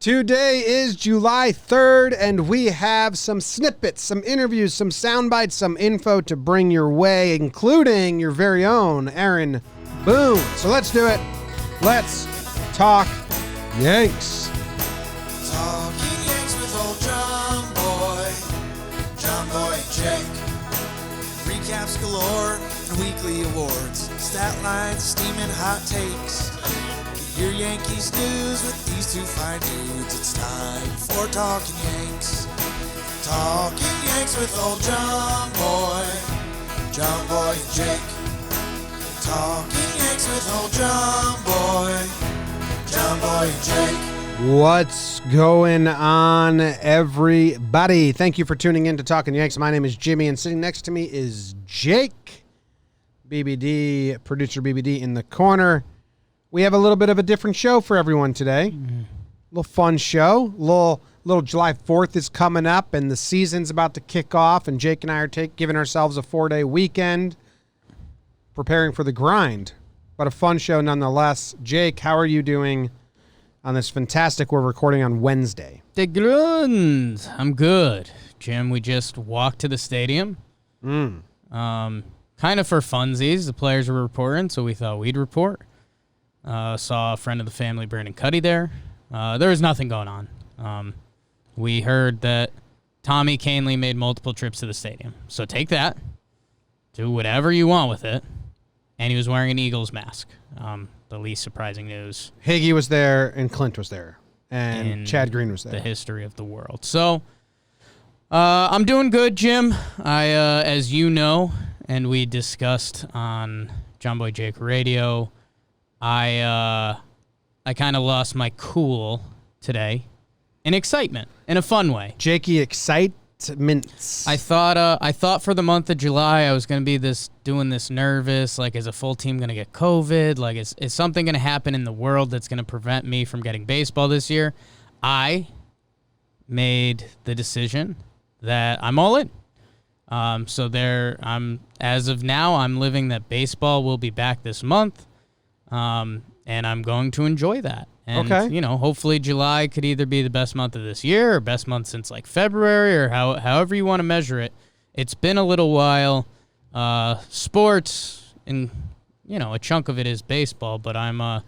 Today is July 3rd, and we have some snippets, some interviews, some sound bites, some info to bring your way, including your very own Aaron Boone. So let's do it. Let's talk Yanks. Talkin Yanks with old Jomboy and Jake. Recaps galore and weekly awards. Stat lines, steaming hot takes. Your Yankees news with these two fine dudes. It's time for Talkin Yanks. Talkin Yanks with old Jomboy and Jake. Talkin Yanks with old Jomboy and Jake. What's going on, everybody? Thank you for tuning in to Talkin Yanks. My name is Jimmy, and sitting next to me is Jake, BBD, producer BBD in the corner. We have a little bit of a different show for everyone today. A little fun show. Little July 4th is coming up, and the season's about to kick off, and Jake and I are giving ourselves a 4-day weekend, preparing for the grind. But a fun show nonetheless. Jake, how are you doing on this fantastic, we're recording on Wednesday? The Grund. I'm good. Jim, we just walked to the stadium. Kind of for funsies. The players were reporting, so we thought we'd report. Saw a friend of the family, Brandon Cuddy, there. There was nothing going on. We heard that Tommy Kahnle made multiple trips to the stadium. So take that. Do whatever you want with it. And he was wearing an Eagles mask. The least surprising news. Higgy was there, and Clint was there, and Chad Green was there. The history of the world. So I'm doing good, Jim. As you know, and we discussed on Jomboy and Jake Radio, I kind of lost my cool today in excitement, in a fun way. Jakey excitements. I thought for the month of July I was going to be doing this nervous, like, is a full team going to get COVID? Like, is something going to happen in the world that's going to prevent me from getting baseball this year? I made the decision that I'm all in. As of now, I'm living that baseball will be back this month. And I'm going to enjoy that. And, hopefully July could either be the best month of this year or best month since, like, February, or however you want to measure it. It's been a little while. Sports, and, a chunk of it is baseball, but I'm a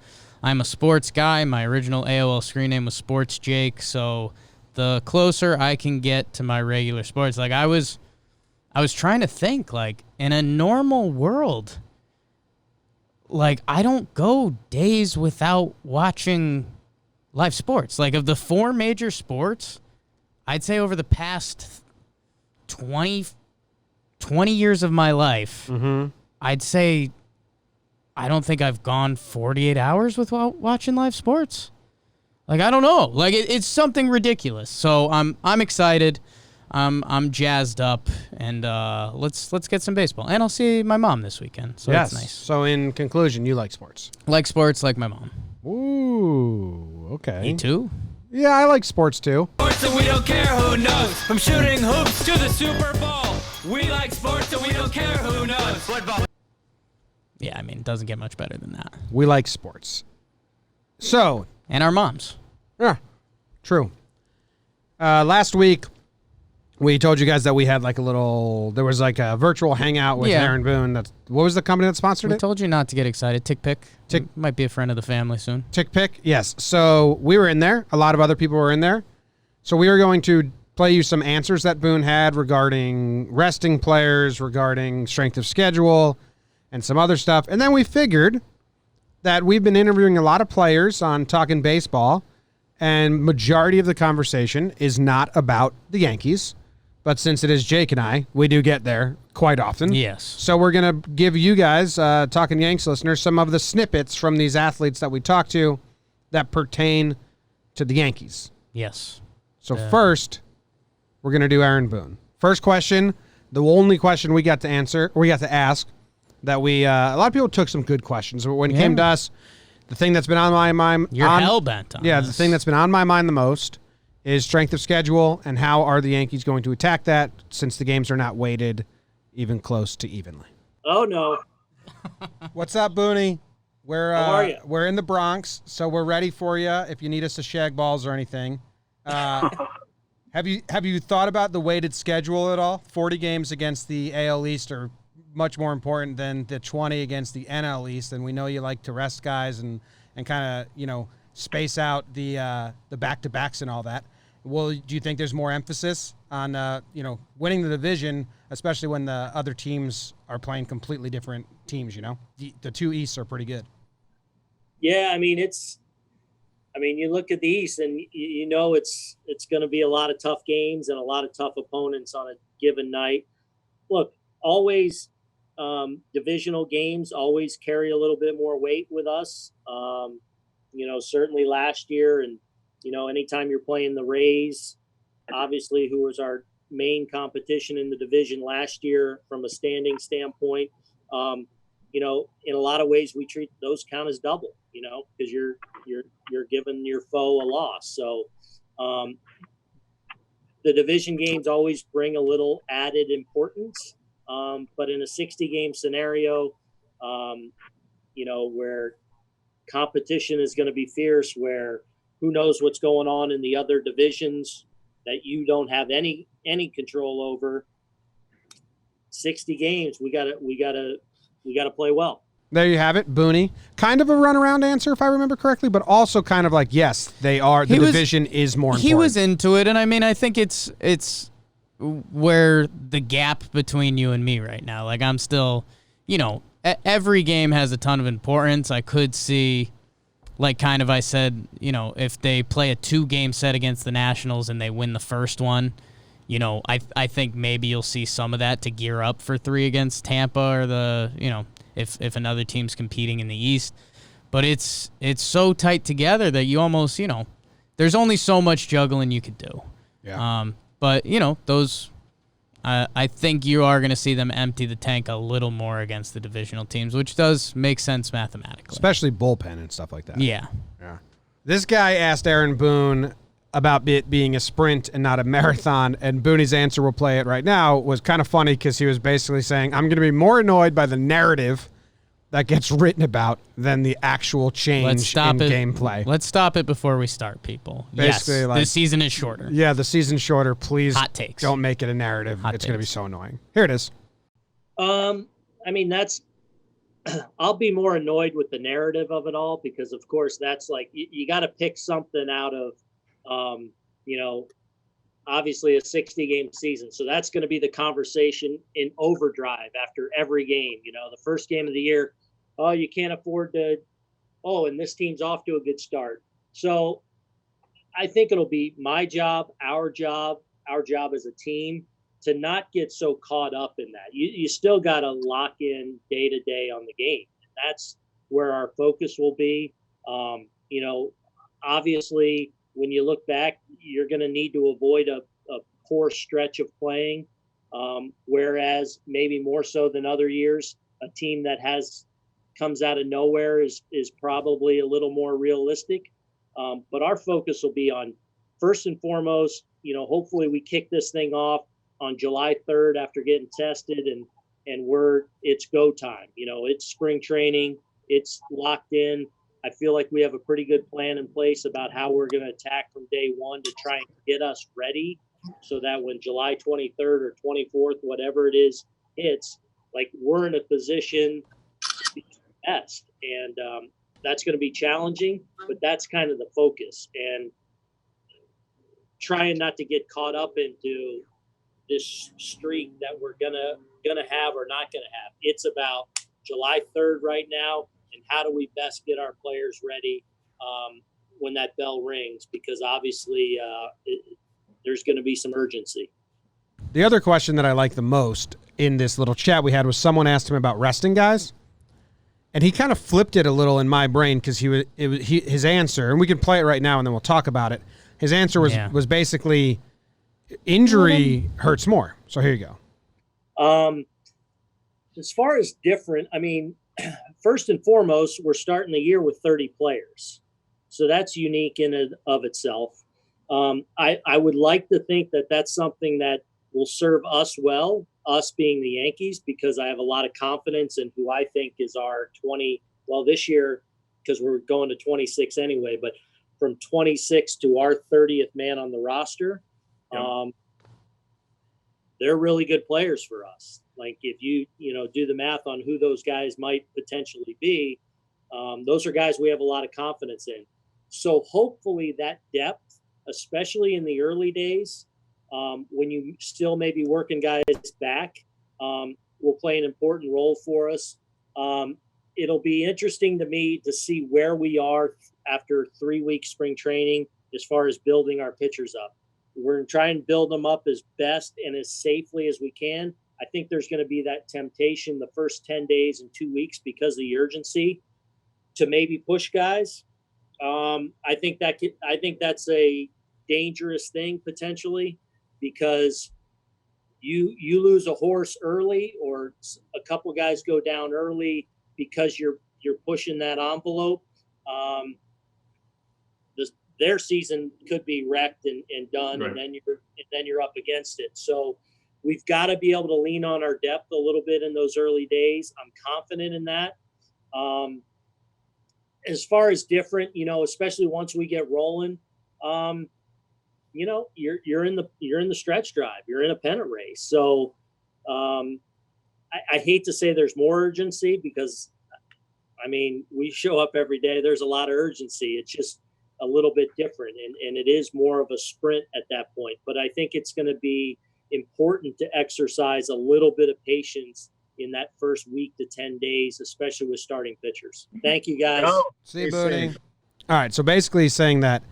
sports guy. My original AOL screen name was Sports Jake, so the closer I can get to my regular sports, like, I was trying to think, like, in a normal world, like, I don't go days without watching live sports. Like, of the four major sports, I'd say over the past 20 years of my life, I'd say I don't think I've gone 48 hours without watching live sports. Like, I don't know. Like, it's something ridiculous. So I'm excited. I'm jazzed up, and let's get some baseball. And I'll see my mom this weekend, so that's nice. So in conclusion, you like sports? Like sports, like my mom. Ooh, okay. Me too? Yeah, I like sports too. Sports and we don't care who knows. From shooting hoops to the Super Bowl. We like sports and we don't care who knows. Football. Yeah, I mean, it doesn't get much better than that. We like sports. So. And our moms. Yeah, true. Last week, we told you guys that we had there was like a virtual hangout with Aaron Boone. What was the company that sponsored it? We told you not to get excited. Tick might be a friend of the family soon. Tick, yes. So we were in there. A lot of other people were in there. So we are going to play you some answers that Boone had regarding resting players, regarding strength of schedule, and some other stuff. And then we figured that we've been interviewing a lot of players on Talkin Baseball, and majority of the conversation is not about the Yankees. But since it is Jake and I, we do get there quite often. Yes. So we're going to give you guys, Talkin Yanks listeners, some of the snippets from these athletes that we talked to that pertain to the Yankees. Yes. So first, we're going to do Aaron Boone. First question, the only question we got to ask, that a lot of people took some good questions. But when it came to us, the thing that's been on my mind... You're hell-bent on this. The thing that's been on my mind the most is strength of schedule, and how are the Yankees going to attack that since the games are not weighted even close to evenly. Oh, no. What's up, Booney? How are you? We're in the Bronx, so we're ready for you if you need us to shag balls or anything. Have you thought about the weighted schedule at all? 40 games against the AL East are much more important than the 20 against the NL East, and we know you like to rest guys and kind of, space out the back-to-backs and all that. Well, do you think there's more emphasis on winning the division, especially when the other teams are playing completely different teams? The two Easts are pretty good. Yeah, I mean, you look at the East and it's going to be a lot of tough games and a lot of tough opponents on a given night. Look, always divisional games always carry a little bit more weight with us. Certainly last year, and anytime you're playing the Rays, obviously, who was our main competition in the division last year from a standing standpoint, in a lot of ways we treat those count as double, because you're giving your foe a loss. So the division games always bring a little added importance. But in a 60-game scenario, where competition is going to be fierce, where who knows what's going on in the other divisions that you don't have any control over. 60 games, we gotta play well. There you have it, Booney. Kind of a runaround answer, if I remember correctly, but also kind of like, yes, they are. The division is more important. He was into it, and I mean, I think it's where the gap between you and me right now. Like, I'm still, every game has a ton of importance. I could see, like kind of I said, if they play a 2-game set against the Nationals and they win the first one, I think maybe you'll see some of that to gear up for 3 against Tampa or if another team's competing in the East. But it's so tight together that you almost, there's only so much juggling you could do. Yeah. But, those, I think you are going to see them empty the tank a little more against the divisional teams, which does make sense mathematically. Especially bullpen and stuff like that. Yeah. This guy asked Aaron Boone about it being a sprint and not a marathon, and Booney's answer, we'll play it right now, was kind of funny because he was basically saying, I'm going to be more annoyed by the narrative that gets written about than the actual change in gameplay. Let's stop it before we start, people. Basically, yes, the season is shorter. Yeah, the season's shorter. Please Hot takes. Don't make it a narrative. It's going to be so annoying. Here it is. I'll be more annoyed with the narrative of it all because, of course, that's like you got to pick something out of, obviously a 60-game season. So that's going to be the conversation in overdrive after every game. The first game of the year, you can't afford to, and this team's off to a good start. So I think it'll be my job, our job as a team to not get so caught up in that. You still got to lock in day to day on the game. That's where our focus will be. Obviously, when you look back, you're going to need to avoid a poor stretch of playing. Whereas maybe more so than other years, a team that comes out of nowhere is probably a little more realistic. But our focus will be on, first and foremost, hopefully we kick this thing off on July 3rd after getting tested and it's go time. It's spring training. It's locked in. I feel like we have a pretty good plan in place about how we're going to attack from day one to try and get us ready so that when July 23rd or 24th, whatever it is, hits, like we're in a position to be best. And that's going to be challenging, but that's kind of the focus. And trying not to get caught up into this streak that we're gonna have or not gonna have. It's about July 3rd right now, and how do we best get our players ready when that bell rings? Because obviously there's going to be some urgency. The other question that I like the most in this little chat we had was someone asked him about resting guys, and he kind of flipped it a little in my brain because his answer, and we can play it right now and then we'll talk about it. His answer was basically injury hurts more. So here you go. As far as different, first and foremost, we're starting the year with 30 players. So that's unique in and of itself. I would like to think that that's something that will serve us well, us being the Yankees, because I have a lot of confidence in who I think is our well, this year, because we're going to 26 anyway, but from 26 to our 30th man on the roster, they're really good players for us. Like if you do the math on who those guys might potentially be, those are guys we have a lot of confidence in. So hopefully that depth, especially in the early days, when you still may be working guys back, will play an important role for us. It'll be interesting to me to see where we are after 3 weeks spring training as far as building our pitchers up. We're going to try and build them up as best and as safely as we can. I think there's going to be that temptation the first 10 days and 2 weeks because of the urgency to maybe push guys. I think that's a dangerous thing potentially, because you lose a horse early or a couple guys go down early because you're pushing that envelope. Their season could be wrecked and done, right. and then you're up against it. So we've got to be able to lean on our depth a little bit in those early days. I'm confident in that. As far as different, especially once we get rolling, you're in the stretch drive, you're in a pennant race. So I hate to say there's more urgency because, we show up every day. There's a lot of urgency. It's just a little bit different, and it is more of a sprint at that point. But I think it's going to be important to exercise a little bit of patience in that first week to 10 days, especially with starting pitchers. Thank you, guys. See you, Boone. All right, so basically he's saying that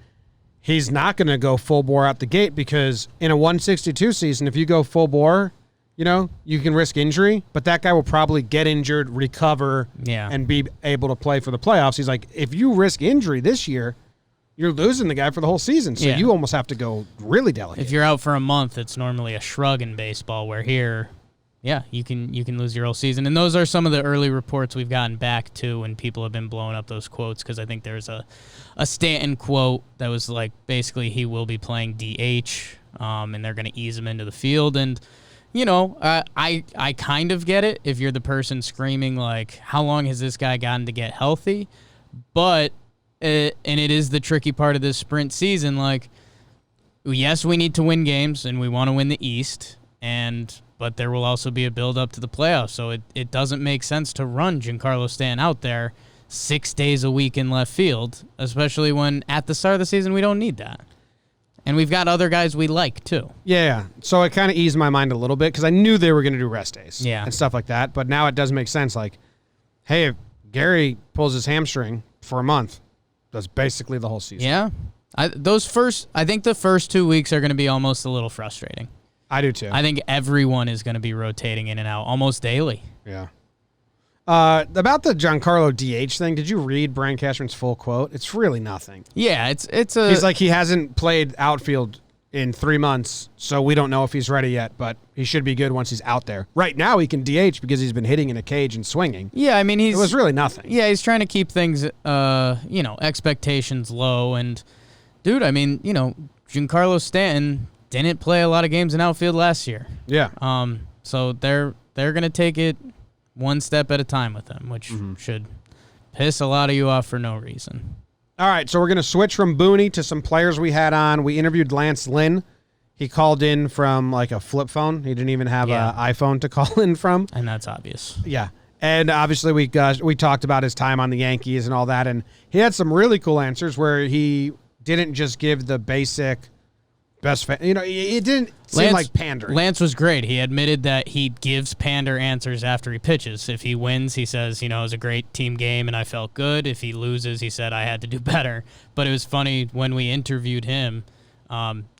he's not going to go full bore out the gate because in a 162 season, if you go full bore, you can risk injury, but that guy will probably get injured, recover, and be able to play for the playoffs. He's like, if you risk injury this year, you're losing the guy for the whole season, so you almost have to go really delicate. If you're out for a month, it's normally a shrug in baseball, where here, you can lose your whole season. And those are some of the early reports we've gotten back to when people have been blowing up those quotes, because I think there's a Stanton quote that was like basically he will be playing DH, and they're going to ease him into the field. And, I kind of get it if you're the person screaming, like, how long has this guy gotten to get healthy? But and it is the tricky part of this sprint season. Like, yes, we need to win games, and we want to win the East, but there will also be a build-up to the playoffs. So it doesn't make sense to run Giancarlo Stanton out there 6 days a week in left field, especially when at the start of the season we don't need that. And we've got other guys we like, too. Yeah, so it kind of eased my mind a little bit because I knew they were going to do rest days and stuff like that. But now it does make sense. Like, hey, if Gary pulls his hamstring for a month, that's basically the whole season. Yeah. I think the first 2 weeks are going to be almost a little frustrating. I do too. I think everyone is going to be rotating in and out almost daily. Yeah. About the Giancarlo DH thing, did you read Brian Cashman's full quote? It's really nothing. Yeah, he's like, he hasn't played outfield in 3 months, so we don't know if he's ready yet, but he should be good once he's out there. Right now he can DH because he's been hitting in a cage and swinging. Yeah, it was really nothing. Yeah, he's trying to keep things, expectations low. And, dude, Giancarlo Stanton didn't play a lot of games in outfield last year. Yeah. So they're going to take it one step at a time with him, which should piss a lot of you off for no reason. All right, so we're going to switch from Booney to some players we had on. We interviewed Lance Lynn. He called in from like a flip phone. He didn't even have an iPhone to call in from. And that's obvious. Yeah. And obviously we talked about his time on the Yankees and all that, and he had some really cool answers where he didn't just give the basic best fan. It didn't seem like pandering. Lance was great. He admitted that he gives pander answers after he pitches. If he wins, he says, it was a great team game and I felt good. If he loses, he said, I had to do better. But it was funny when we interviewed him,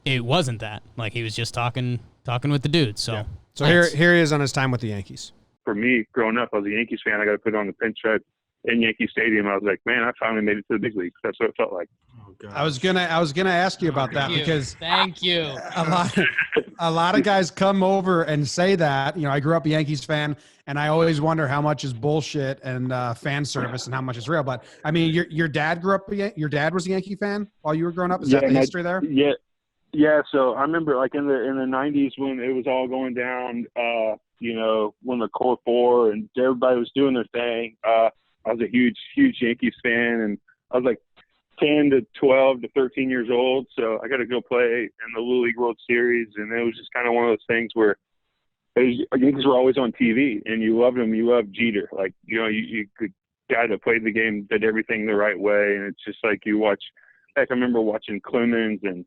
it wasn't that. Like, he was just talking with the dudes. So, here he is on his time with the Yankees. For me, growing up, I was a Yankees fan. I got to put on the pinch red in Yankee Stadium. I was like, man, I finally made it to the big leagues. That's what it felt like. Oh, God. I was gonna ask you about that because thank you. A lot of guys come over and say that. I grew up a Yankees fan, and I always wonder how much is bullshit and fan service and how much is real. But your dad grew up. Your dad was a Yankee fan while you were growing up. Is that the history there? Yeah, yeah. So I remember, like in the '90s when it was all going down. When the Core Four and everybody was doing their thing. I was a huge Yankees fan, and I was like 10 to 12 to 13 years old. So I got to go play in the Little League World Series. And it was just kind of one of those things where Yankees were always on TV, and you loved them. You loved Jeter. Like, you could guy that played the game, did everything the right way. And it's just like you watch, heck, I remember watching Clemens and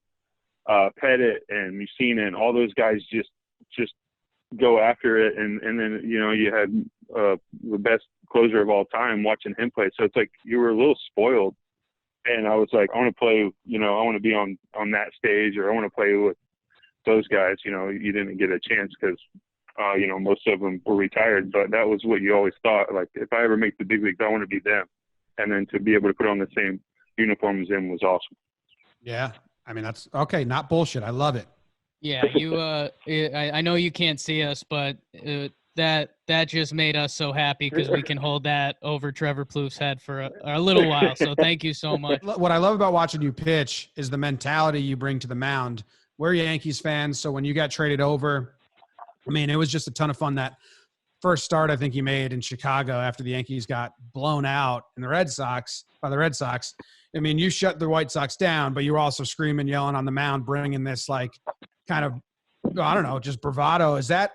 Pettit and Mussina and all those guys just go after it. And then, you had the best closer of all time watching him play. So it's like you were a little spoiled. And I was like, I want to play, I want to be on that stage, or I want to play with those guys. You didn't get a chance because, most of them were retired, but that was what you always thought. Like, if I ever make the big leagues, I want to be them. And then to be able to put on the same uniform as them was awesome. Yeah. I mean, that's okay. Not bullshit. I love it. Yeah. I know you can't see us, but that just made us so happy because we can hold that over Trevor Plouffe's head for a little while. So thank you so much. What I love about watching you pitch is the mentality you bring to the mound. We're Yankees fans, so when you got traded over, I mean, it was just a ton of fun. That first start I think you made in Chicago after the Yankees got blown out by the Red Sox. I mean, you shut the White Sox down, but you were also screaming, yelling on the mound, bringing this like kind of, I don't know, just bravado. Is that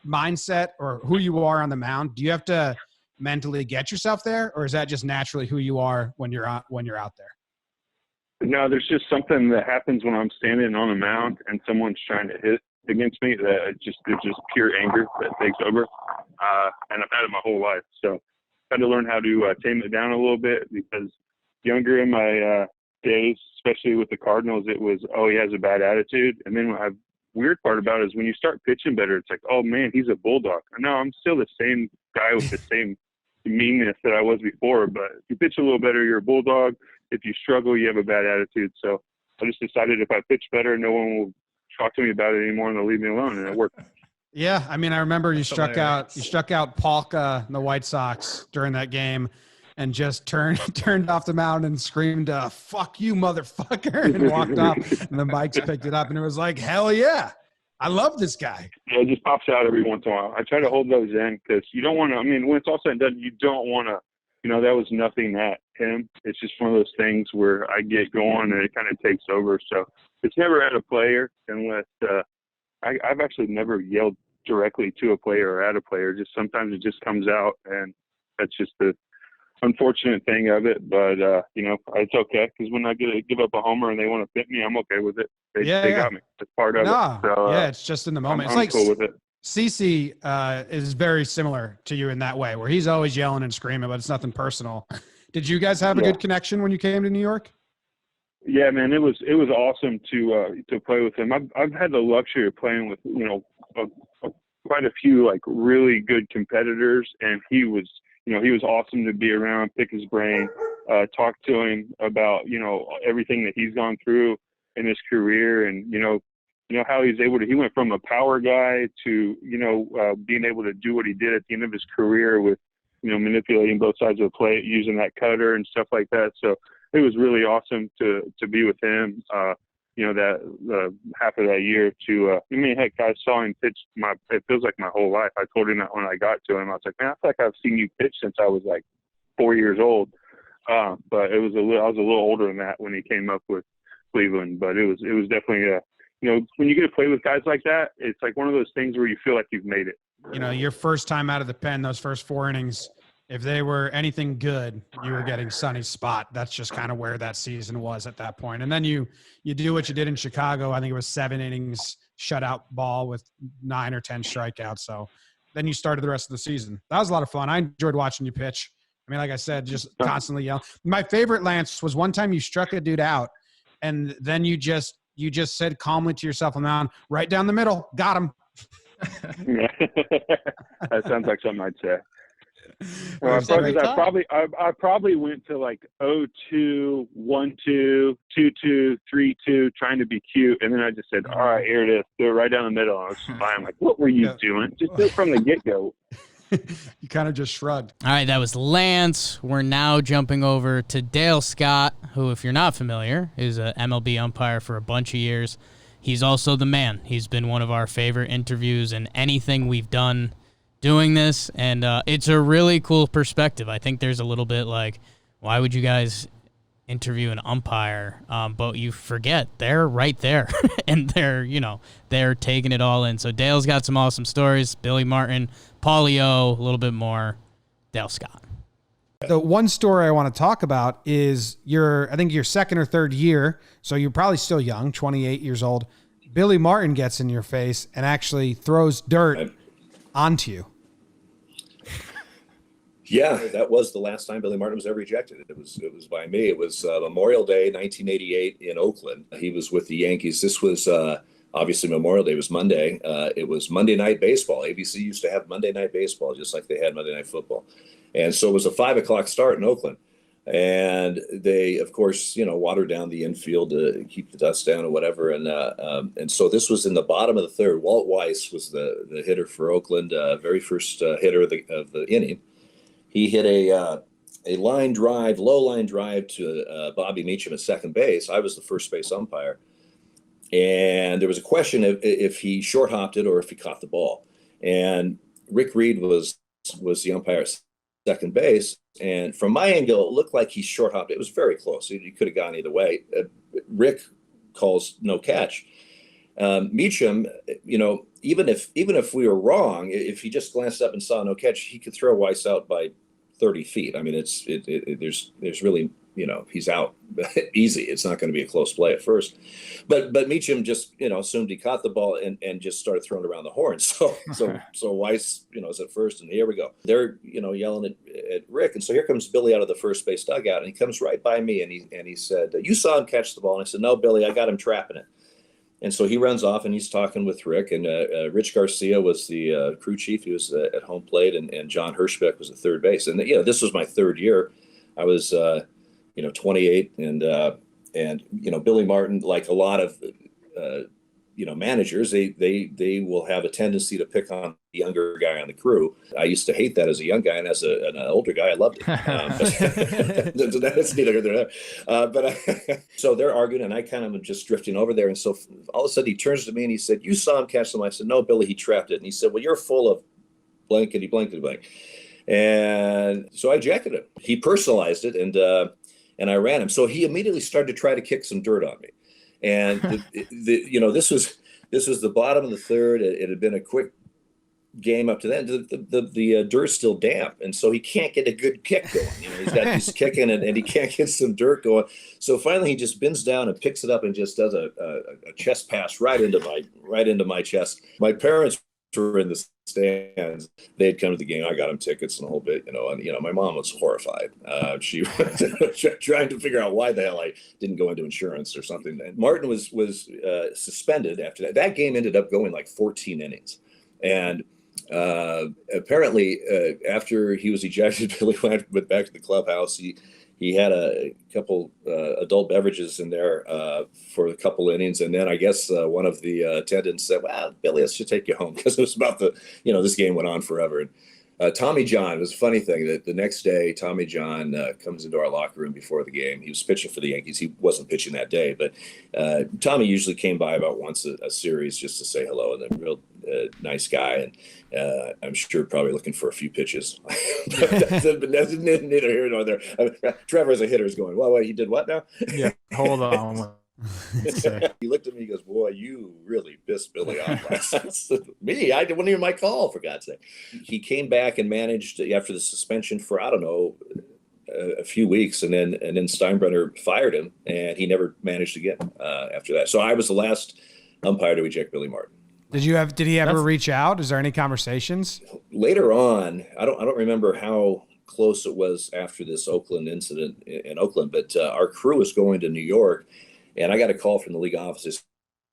mindset or who you are on the mound? Do you have to mentally get yourself there, or is that just naturally who you are when you're out there? No, there's just something that happens when I'm standing on the mound and someone's trying to hit against me that it's just pure anger that takes over. And I've had it my whole life. So I had to learn how to tame it down a little bit, because younger in my days, especially with the Cardinals, it was, oh, he has a bad attitude. And then weird part about it is when you start pitching better, it's like, oh man, he's a bulldog. No, I'm still the same guy with the same meanness that I was before, but if you pitch a little better, you're a bulldog. If you struggle, you have a bad attitude. So I just decided if I pitch better, no one will talk to me about it anymore, and they'll leave me alone, and it worked. Yeah, I mean, I remember you struck out Polka in the White Sox during that game, and just turned off the mound and screamed, "Fuck you, motherfucker!" and walked off. And the mics picked it up, and it was like, hell yeah, I love this guy. Yeah, it just pops out every once in a while. I try to hold those in because you don't want to. I mean, when it's all said and done, you don't want to. That was nothing at him. It's just one of those things where I get going and it kind of takes over. So it's never at a player unless I've actually never yelled directly to a player or at a player. Just sometimes it just comes out, and that's just the unfortunate thing of it. But it's okay, because when I give up a homer and they want to fit me, I'm okay with it. They got me. It's part of it. So, it's just in the moment. I'm cool with it. CC is very similar to you in that way, where he's always yelling and screaming, but it's nothing personal. Did you guys have a good connection when you came to New York? Yeah, man, it was awesome to play with him. I've had the luxury of playing with quite a few like really good competitors, and he was awesome to be around, pick his brain, talk to him about everything that he's gone through in his career, and how he went from a power guy to, being able to do what he did at the end of his career with, manipulating both sides of the plate, using that cutter and stuff like that. So it was really awesome to be with him, that half of that year heck, I saw him pitch it feels like my whole life. I told him that when I got to him, I was like, man, I feel like I've seen you pitch since I was like 4 years old. But I was a little older than that when he came up with Cleveland, but it was definitely when you get to play with guys like that, it's like one of those things where you feel like you've made it. Your first time out of the pen, those first 4 innings, if they were anything good, you were getting Sonny's spot. That's just kind of where that season was at that point. And then you do what you did in Chicago. I think it was 7 innings, shutout ball with 9 or 10 strikeouts. So then you started the rest of the season. That was a lot of fun. I enjoyed watching you pitch. I mean, like I said, just constantly yelling. My favorite, Lance, was one time you struck a dude out, and then you just said calmly to yourself on the mound, right down the middle, got him. That sounds like something I'd say. Well, I probably went to like 0-2, 1-2, 2-2, 3-2, trying to be cute, and then I just said, all right, here it is, do it right down the middle. I was fine. Like, what were you doing? Just do it from the get-go. You kind of just shrugged. All right, that was Lance. We're now jumping over to Dale Scott, who, if you're not familiar, is a MLB umpire for a bunch of years. He's also the man. He's been one of our favorite interviews, and anything we've done doing this, and it's a really cool perspective. I think there's a little bit like, why would you guys interview an umpire? But you forget they're right there, and they're taking it all in. So Dale's got some awesome stories. Billy Martin, Paulie O, a little bit more. Dale Scott. The one story I want to talk about is I think your second or third year, so you're probably still young, 28 years old. Billy Martin gets in your face and actually throws dirt onto you. Yeah, that was the last time Billy Martin was ever ejected. It was by me. It was Memorial Day, 1988 in Oakland. He was with the Yankees. This was obviously Memorial Day was Monday. It was Monday Night Baseball. ABC used to have Monday Night Baseball just like they had Monday Night Football. And so it was a 5:00 start in Oakland. And they, of course, watered down the infield to keep the dust down or whatever. And so this was in the bottom of the third. Walt Weiss was the hitter for Oakland, very first hitter of the inning. He hit a line drive, low line drive to Bobby Meacham at second base. I was the first base umpire. And there was a question if he short hopped it or if he caught the ball. And Rick Reed was the umpire at second base. And from my angle, it looked like he short hopped. It was very close. He could have gone either way. Rick calls no catch. Meacham, even if we were wrong, if he just glanced up and saw no catch, he could throw Weiss out by 30 feet. I mean, there's really, he's out easy. It's not going to be a close play at first, but Meacham just, assumed he caught the ball and just started throwing around the horn. So Weiss, is at first, and here we go. They're, yelling at Rick. And so here comes Billy out of the first base dugout, and he comes right by me and he said, "You saw him catch the ball." And I said, "No, Billy, I got him trapping it." And so he runs off and he's talking with Rick, and Rich Garcia was the crew chief. He was at home plate, and John Hirschbeck was at third base. And this was my third year. I was 28, and Billy Martin, like a lot of managers, they will have a tendency to pick on the younger guy on the crew. I used to hate that as a young guy, and as an older guy, I loved it. That's neither here nor there. So they're arguing, and I kind of am just drifting over there. And so all of a sudden he turns to me and he said, "You saw him catch them?" I said, "No, Billy, he trapped it." And he said, "Well, you're full of blankety blankety blank." And so I ejected him. He personalized it, and I ran him. So he immediately started to try to kick some dirt on me. And this was the bottom of the third. It had been a quick game up to then. The dirt's still damp, and so he can't get a good kick going. He's kicking and he can't get some dirt going. So finally, he just bends down and picks it up and just does a chest pass right into my chest. My parents were in the stands. They had come to the game. I got them tickets and a whole bit, and my mom was horrified. She was trying to figure out why the hell I didn't go into insurance or something. And Martin was suspended after that. That game ended up going like 14 innings. And apparently after he was ejected, Billy went back to the clubhouse. He had a couple adult beverages in there for a couple innings. And then I guess one of the attendants said, "Well, Billy, let's just take you home," because it was about this game went on forever. And Tommy John, it was a funny thing that the next day, Tommy John comes into our locker room before the game. He was pitching for the Yankees. He wasn't pitching that day, but Tommy usually came by about once a series just to say hello, and a real nice guy. And I'm sure probably looking for a few pitches. But that's neither here nor there. Trevor as a hitter is going, "Well, wait, he did what now?" Yeah, hold on. He looked at me, he goes, "Boy, you really pissed Billy off last night." Me? I didn't hear my call, for God's sake. He came back and managed after the suspension for, I don't know, a few weeks, and then Steinbrenner fired him, and he never managed again after that. So I was the last umpire to eject Billy Martin. Did he ever reach out? Is there any conversations? Later on, I don't remember how close it was after this Oakland incident in Oakland, but our crew was going to New York, and I got a call from the league offices.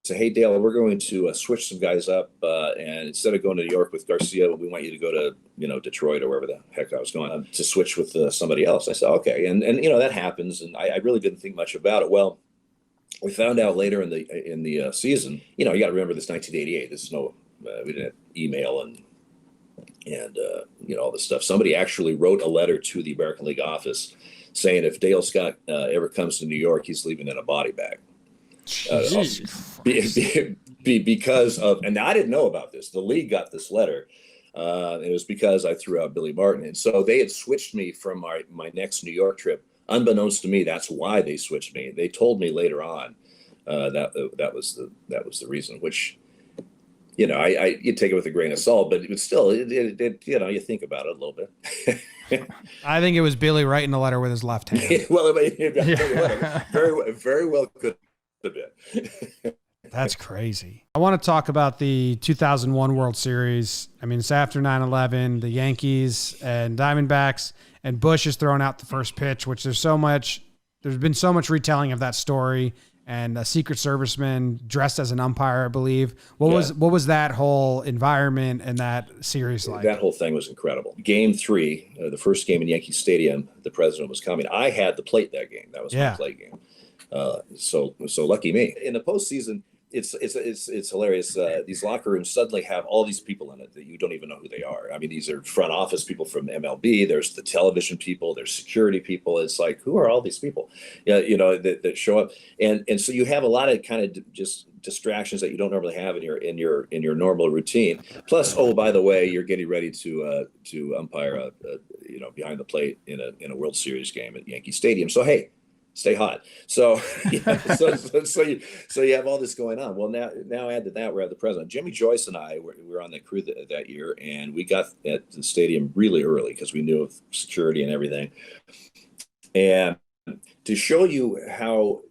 Say, "Hey, Dale, we're going to switch some guys up, and instead of going to New York with Garcia, we want you to go to Detroit or wherever the heck I was going to switch with somebody else." I said, "Okay," and that happens, and I really didn't think much about it. Well, we found out later in the season. You got to remember this 1988. This is we didn't have email and all this stuff. Somebody actually wrote a letter to the American League office saying if Dale Scott ever comes to New York, he's leaving in a body bag. Because of, and I didn't know about this. The league got this letter. It was because I threw out Billy Martin. And so they had switched me from my next New York trip. Unbeknownst to me, that's why they switched me. They told me later on that was the reason, which, you know, you take it with a grain of salt, but it was still, it you know, you think about it a little bit. I think it was Billy writing the letter with his left hand. Well, very well could have been. That's crazy. I want to talk about the 2001 World Series. I mean, it's after 9/11, the Yankees and Diamondbacks, and Bush is throwing out the first pitch, which there's been so much retelling of that story, and a Secret Serviceman dressed as an umpire, I believe. What was that whole environment and that series like? That whole thing was incredible. Game 3, the first game in Yankee Stadium, the president was coming. I had the plate that game. That was my plate game. So lucky me. In the postseason, it's hilarious. These locker rooms suddenly have all these people in it that you don't even know who they are. I mean, these are front office people from MLB. There's the television people. There's security people. It's like, who are all these people? Yeah, you know, that show up, and so you have a lot of kind of just distractions that you don't normally have in your normal routine. Plus, oh, by the way, you're getting ready to umpire you know, behind the plate in a World Series game at Yankee Stadium. So hey, stay hot. So, so you have all this going on. Well, now add to that, we're at the president. Jimmy Joyce and I were on the crew that year, and we got at the stadium really early because we knew of security and everything. And to show you how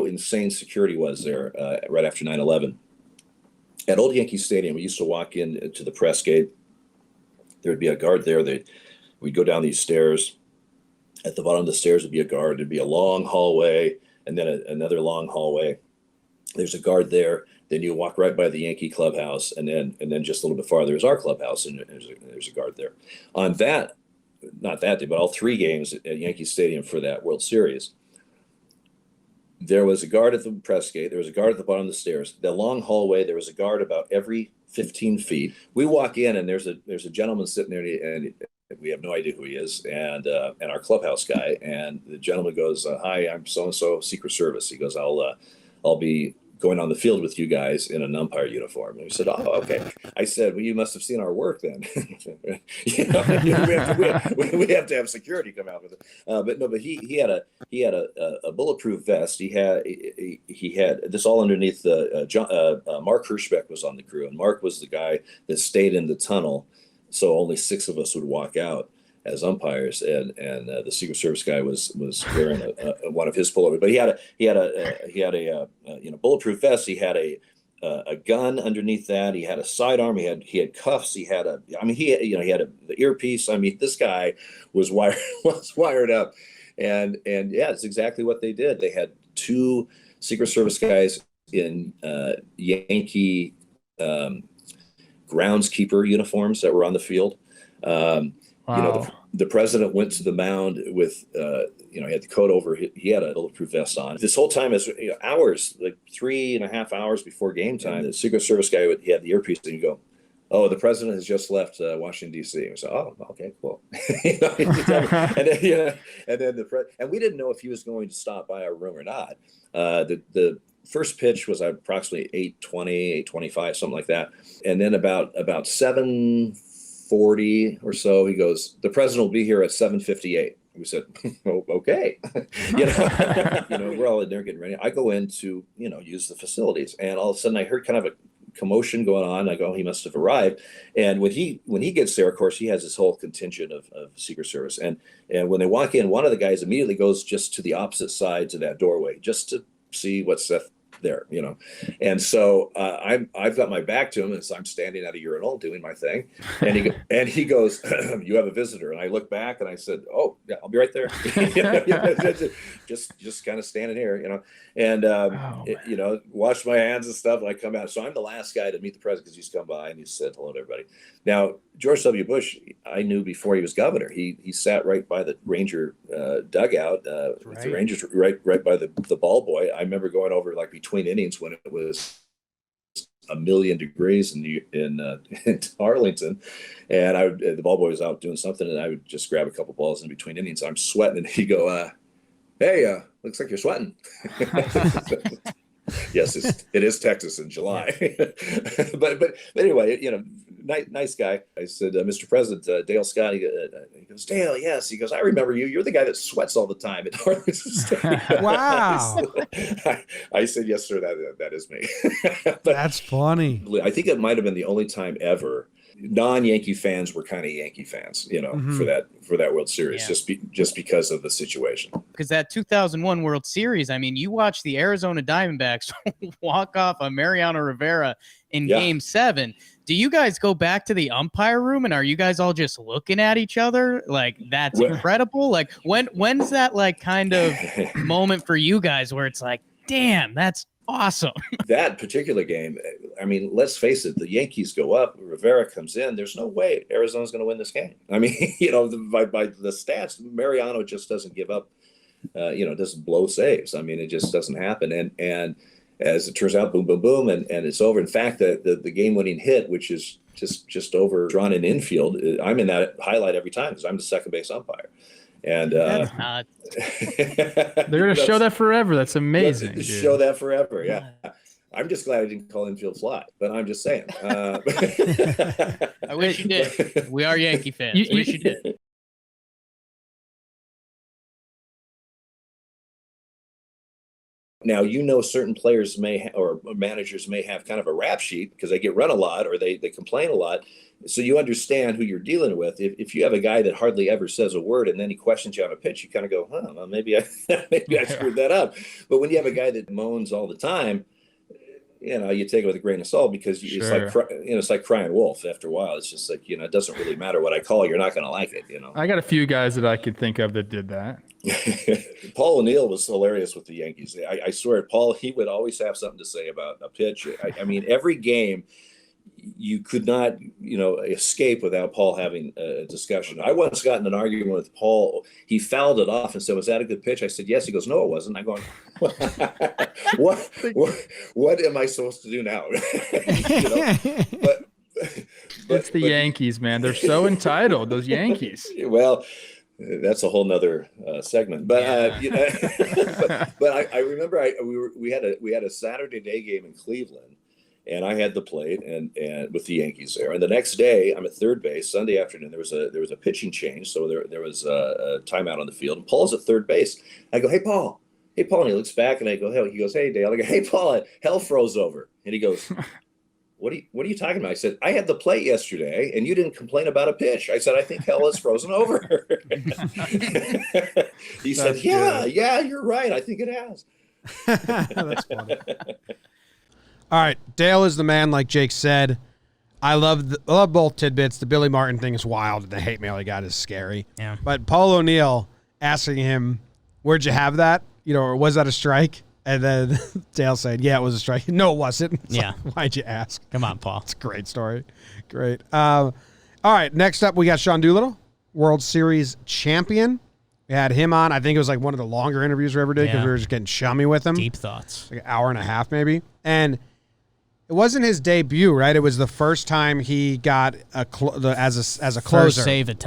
insane security was there right after 9/11, at Old Yankee Stadium, we used to walk in to the press gate. There'd be a guard there. We'd go down these stairs. At the bottom of the stairs would be a guard. There'd be a long hallway, and then another long hallway. There's a guard there. Then you walk right by the Yankee clubhouse, and then just a little bit farther is our clubhouse, and there's a guard there. On that, not that day, but all 3 games at Yankee Stadium for that World Series, there was a guard at the press gate. There was a guard at the bottom of the stairs. The long hallway, there was a guard about every 15 feet. We walk in, and there's a gentleman sitting there, and we have no idea who he is, and our clubhouse guy. And the gentleman goes, "Hi, I'm so and so, Secret Service." He goes, "I'll be going on the field with you guys in an umpire uniform." And we said, "Oh, okay." I said, "Well, you must have seen our work then." You know, we have to have security come out with it. But he had a bulletproof vest. He had this all underneath the Mark Hirschbeck was on the crew, and Mark was the guy that stayed in the tunnel. So only 6 of us would walk out as umpires, and the Secret Service guy was wearing one of his pullovers. But he had a bulletproof vest. He had a gun underneath that. He had a sidearm. He had cuffs. He had the earpiece. I mean, this guy was wired up, and yeah, it's exactly what they did. They had 2 Secret Service guys in Yankee groundskeeper uniforms that were on the field. Wow. You know, the president went to the mound with, he had the coat over. He had a bulletproof vest on. This whole time, hours, like 3.5 hours before game time, the Secret Service guy, he had the earpiece, and you go, "Oh, the president has just left Washington, D.C." And we said, "Oh, okay, cool." And we didn't know if he was going to stop by our room or not. The first pitch was approximately 8:20, 8:25, something like that. And then about 7:40 or so, he goes, "The president will be here at 7:58. We said, "Oh, okay." We're all in there getting ready. I go in to, use the facilities, and all of a sudden I heard kind of a commotion going on. I go, he must have arrived. And when he gets there, of course, he has this whole contingent of Secret Service. And when they walk in, one of the guys immediately goes just to the opposite side to that doorway, just to see what's there, And so I've got my back to him, and so I'm standing at a urinal doing my thing. And he goes, "You have a visitor." And I look back and I said, "Oh, yeah, I'll be right there." just kind of standing here, and wash my hands and stuff. And I come out. So I'm the last guy to meet the president because he's come by and he said hello to everybody. Now, George W. Bush, I knew before he was governor. He sat right by the Ranger dugout, with the Rangers right by the ball boy. I remember going over like between innings when it was 1,000,000 degrees in Arlington, and the ball boy was out doing something, and I would just grab a couple balls in between innings. I'm sweating, and he'd go, "Hey, looks like you're sweating." Yes, it is Texas in July. but anyway, nice guy. I said, Mr. President, Dale Scott. He goes, Dale, yes. He goes, I remember you. You're the guy that sweats all the time at Northern State. Wow. I said, yes, sir. That is me. But that's funny. I think it might have been the only time ever non-Yankee fans were kind of Yankee fans, for that World Series, just because of the situation. Because that 2001 World Series, I mean, you watch the Arizona Diamondbacks walk off on Mariano Rivera in Game 7. Do you guys go back to the umpire room and are you guys all just looking at each other? Like, that's incredible. Like, when's that like kind of moment for you guys where it's like, damn, that's awesome. That particular game, I mean, let's face it, the Yankees go up, Rivera comes in. There's no way Arizona's going to win this game. I mean, by the stats, Mariano just doesn't give up, doesn't blow saves. I mean, it just doesn't happen. And as it turns out, boom, boom, boom, and it's over. In fact, the game-winning hit, which is just overdrawn in infield, I'm in that highlight every time because I'm the second base umpire. And they're going to show that forever. That's amazing. Show that forever. Yeah. I'm just glad I didn't call infield fly, but I'm just saying. I wish you did. We are Yankee fans. Wish you did. Now, certain players or managers may have kind of a rap sheet because they get run a lot or they complain a lot. So you understand who you're dealing with. If you have a guy that hardly ever says a word and then he questions you on a pitch, you kind of go, well, maybe I screwed that up. But when you have a guy that moans all the time, you take it with a grain of salt because it's like crying wolf after a while. It's just like, it doesn't really matter what I call you. You're not going to like it, I got a few guys that I could think of that did that. Paul O'Neill was hilarious with the Yankees. I swear, Paul, he would always have something to say about a pitch. I mean, every game you could not, escape without Paul having a discussion. I once got in an argument with Paul. He fouled it off and said, "Was that a good pitch?" I said, "Yes." He goes, "No, it wasn't." I'm going, what am I supposed to do now? But it's the Yankees, man. They're so entitled, those Yankees. Well, that's a whole nother segment. But I remember we had a Saturday day game in Cleveland. And I had the plate and with the Yankees there. And the next day, I'm at third base. Sunday afternoon, there was a pitching change, so there was a timeout on the field. And Paul's at third base. I go, "Hey, Paul." And he looks back, and I go, "Hey." He goes, "Hey, Dale." I go, "Hey, Paul, hell froze over." And he goes, What are you talking about?" I said, "I had the plate yesterday, and you didn't complain about a pitch." I said, "I think hell is frozen over." He said, "Yeah, you're right. I think it has." That's funny. All right, Dale is the man, like Jake said. I love both tidbits. The Billy Martin thing is wild. The hate mail he got is scary. Yeah. But Paul O'Neill asking him, "Where'd you have that? Or was that a strike?" And then Dale said, "Yeah, it was a strike." "No, it wasn't." It's like, why'd you ask? Come on, Paul. It's a great story. Great. All right, next up we got Sean Doolittle, World Series champion. We had him on. I think it was like one of the longer interviews we ever did because we were just getting chummy with him. Deep thoughts. Like an hour and a half maybe. And it wasn't his debut, right? It was the first time he got as a closer.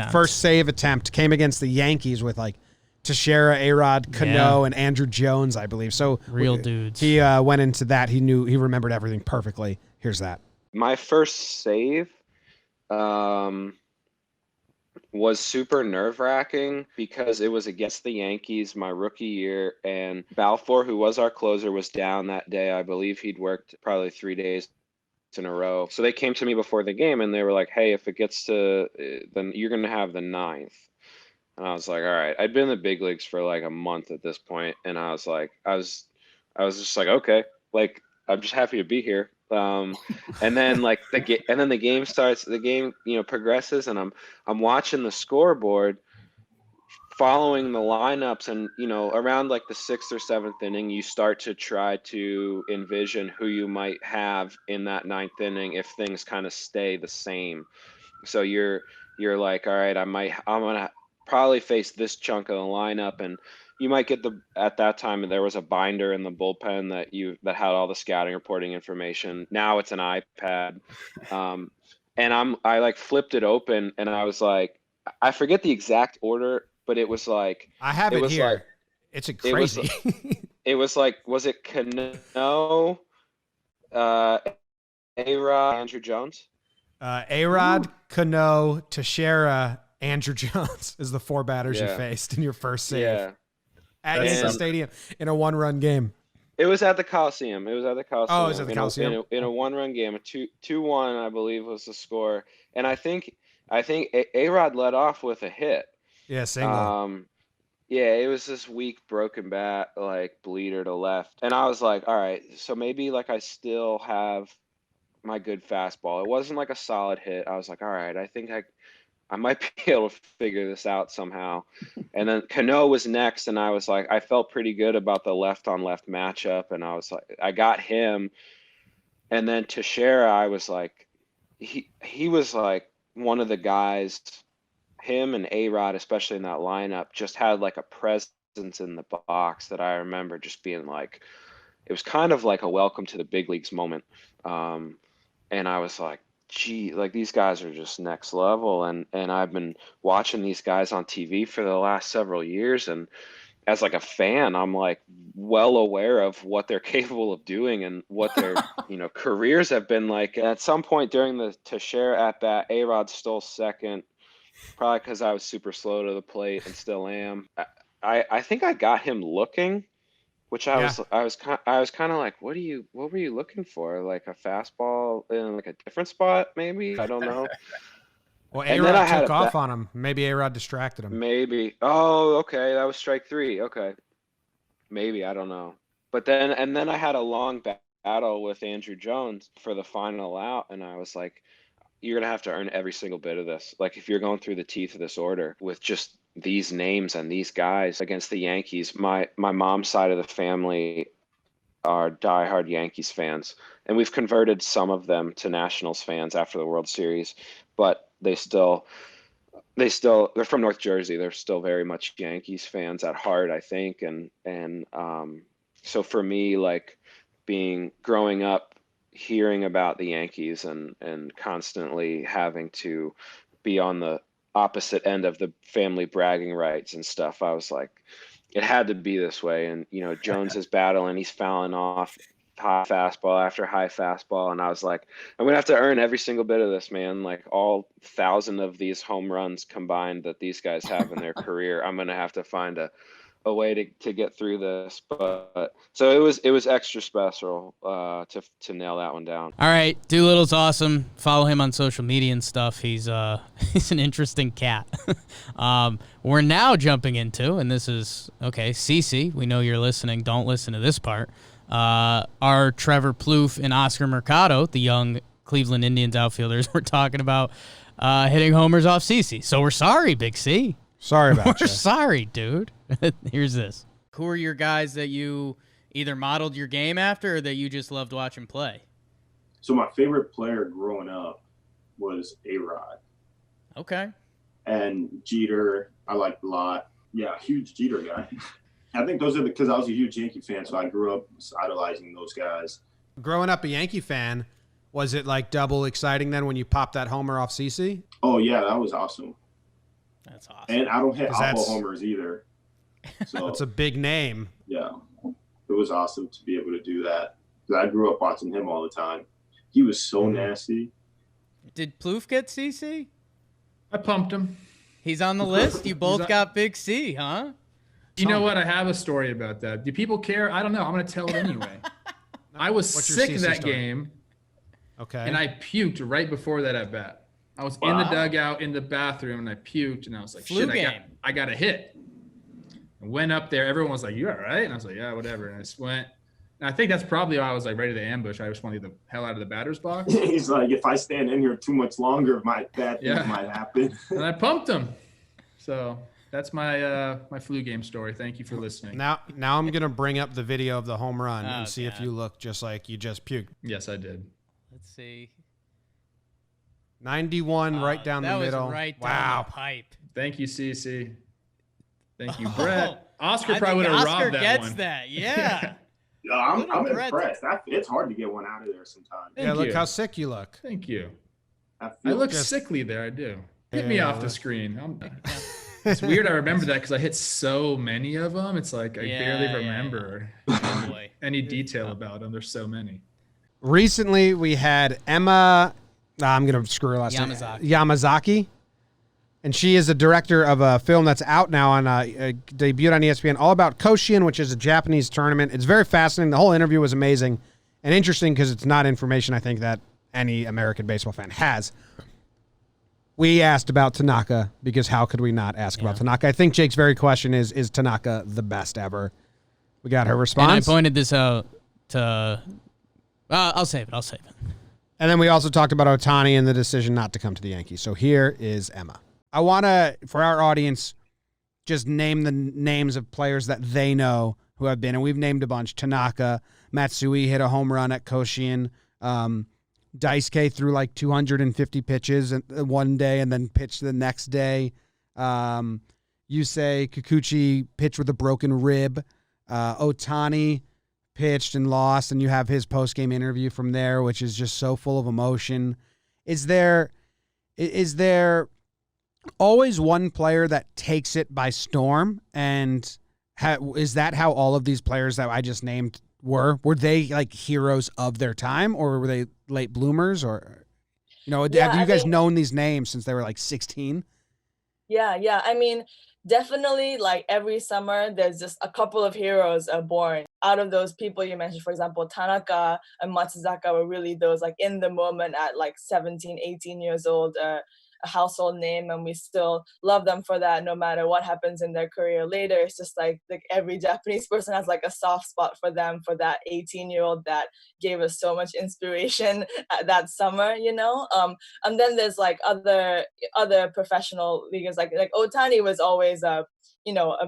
First save attempt came against the Yankees with like Teixeira, A-Rod, Cano, and Andrew Jones, I believe. So real dudes. He went into that. He remembered everything perfectly. Here's that. My first save was super nerve-wracking because it was against the Yankees my rookie year, and Balfour, who was our closer, was down that day. I believe he'd worked probably 3 days in a row. So they came to me before the game and they were like, "Hey, if it gets to then you're going to have the 9th." And I was like, all right. I'd been in the big leagues for like a month at this point, and I was like, I was just like, okay, like I'm just happy to be here. And then like the game starts, the game, progresses, and I'm watching the scoreboard, following the lineups, and around like the 6th or 7th inning, you start to try to envision who you might have in that 9th inning if things kind of stay the same. So you're like, all right, I'm gonna probably face this chunk of the lineup, and you might get at that time there was a binder in the bullpen that had all the scouting reporting information. Now it's an iPad. And I like flipped it open, and I was like, I forget the exact order, but it was like, I have it here. Like, it's crazy. It was like, was it Cano, A-Rod, Andrew Jones? A-Rod, Cano, Teixeira, Andrew Jones is the 4 batters you faced in your first save. Yeah. At Yankee Stadium in a 1-run game. It was at the Coliseum. Oh, it was at the Coliseum? In a 1-run game. 2-1, I believe, was the score. And I think A-Rod led off with a hit. Yeah, single. Yeah, it was this weak broken bat, like bleeder to left. And I was like, all right, so maybe like I still have my good fastball. It wasn't like a solid hit. I was like, all right, I think I might be able to figure this out somehow. And then Cano was next, and I was like, I felt pretty good about the left-on-left matchup, and I was like, I got him. And then Teixeira, I was like, he was like one of the guys, him and A-Rod, especially in that lineup, just had like a presence in the box that I remember just being like, it was kind of like a welcome to the big leagues moment. And I was like, gee, like these guys are just next level. And I've been watching these guys on TV for the last several years. And as like a fan, I'm like well aware of what they're capable of doing and what their, careers have been like. At some point during the Teixeira at bat, A-Rod stole second, probably because I was super slow to the plate and still am. I think I got him looking, which I was kind of like, what were you looking for? Like a fastball in like a different spot, maybe? I don't know. Well, A-Rod took off on him. Maybe A-Rod distracted him. Maybe. Oh, okay. That was strike 3. Okay. Maybe, I don't know. But then I had a long battle with Andrew Jones for the final out, and I was like, you're going to have to earn every single bit of this. Like if you're going through the teeth of this order with just these names and these guys against the Yankees, my mom's side of the family are diehard Yankees fans, and we've converted some of them to Nationals fans after the World Series, but they're from North Jersey. They're still very much Yankees fans at heart, I think. And so for me, like growing up, hearing about the Yankees and constantly having to be on the opposite end of the family bragging rights and stuff, I was like, it had to be this way. And, Jones is battling, he's fouling off high fastball after high fastball. And I was like, I'm going to have to earn every single bit of this, man. Like all 1,000 of these home runs combined that these guys have in their career, I'm going to have to find a way to get through this. But so it was extra special to nail that one down. All right, Doolittle's awesome. Follow him on social media and stuff. He's an interesting cat. We're now jumping into, and this is okay, CC, we know you're listening, don't listen to this part. Our Trevor Plouffe and Oscar Mercado, the young Cleveland Indians outfielders, we're talking about hitting homers off CC. So we're sorry, Big C. Sorry about We're sorry, dude. Here's this. Who are your guys that you either modeled your game after or that you just loved watching play? So my favorite player growing up was A-Rod. Okay. And Jeter, I liked a lot. Yeah, huge Jeter guy. I think those are because I was a huge Yankee fan, so I grew up idolizing those guys. Growing up a Yankee fan, was it like double exciting then when you popped that homer off CC? Oh, yeah, that was awesome. That's awesome. And I don't hit oppo homers either. So that's a big name. Yeah. It was awesome to be able to do that. Because I grew up watching him all the time. He was so nasty. Did Plouffe get CC? I pumped him. He's on the list? You both got Big C, huh? You know what? I have a story about that. Do people care? I don't know. I'm going to tell it anyway. I was sick in that game. Okay. And I puked right before that at bat. I was in the dugout in the bathroom and I puked and I was like, I got a hit. I went up there. Everyone was like, you all right? And I was like, yeah, whatever. And I just went. And I think that's probably why I was like ready to ambush. I just wanted to get the hell out of the batter's box. He's like, if I stand in here too much longer, bad things might happen. And I pumped him. So that's my my flu game story. Thank you for listening. Now I'm going to bring up the video of the home run and see if you look just like you just puked. Yes, I did. Let's see. 91 right down the middle. That was right down the pipe. Thank you, CC. Thank you, Brett. Oscar probably would have robbed that one. Oscar gets that, yeah. I'm impressed. It's hard to get one out of there sometimes. Look how sick you look. Thank you. I look sickly there, I do. Get me off the screen. It's weird. I remember that because I hit so many of them. It's like I barely remember any detail about them. There's so many. Recently, we had Ema. I'm gonna screw her last name. Yamazaki, and she is the director of a film that's out now on debuted on ESPN, all about Koshien, which is a Japanese tournament. It's very fascinating. The whole interview was amazing and interesting because it's not information I think that any American baseball fan has. We asked about Tanaka because how could we not ask about Tanaka? I think Jake's very question is Tanaka the best ever? We got her response. And I pointed this out to... I'll save it. And then we also talked about Ohtani and the decision not to come to the Yankees. So here is Ema. I want to, for our audience, just name the names of players that they know who have been. And we've named a bunch. Tanaka, Matsui hit a home run at Koshien. Daisuke threw like 250 pitches one day and then pitched the next day. Yusei Kikuchi pitched with a broken rib. Ohtani pitched and lost, and you have his post-game interview from there, which is just so full of emotion. Is there always one player that takes it by storm? And is that how all of these players that I just named were? Were they like heroes of their time, or were they late bloomers? Or, have you guys known these names since they were like 16? Yeah. I mean, definitely, like every summer, there's just a couple of heroes are born. Out of those people you mentioned, for example, Tanaka and Matsuzaka were really those like in the moment at like 17, 18 years old, a household name, and we still love them for that no matter what happens in their career later. It's just like every Japanese person has like a soft spot for them, for that 18-year-old that gave us so much inspiration that summer, and then there's like other professional leaguers, like Ohtani was always a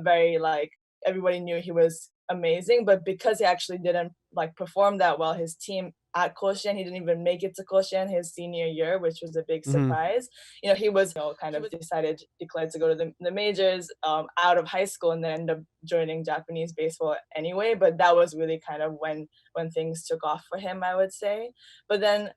very like, everybody knew he was amazing, but because he actually didn't like perform that well, his team at Koshien, he didn't even make it to Koshien his senior year, which was a big surprise. He was kind of declared to go to the majors out of high school, and then ended up joining Japanese baseball anyway. But that was really kind of when things took off for him, I would say. But then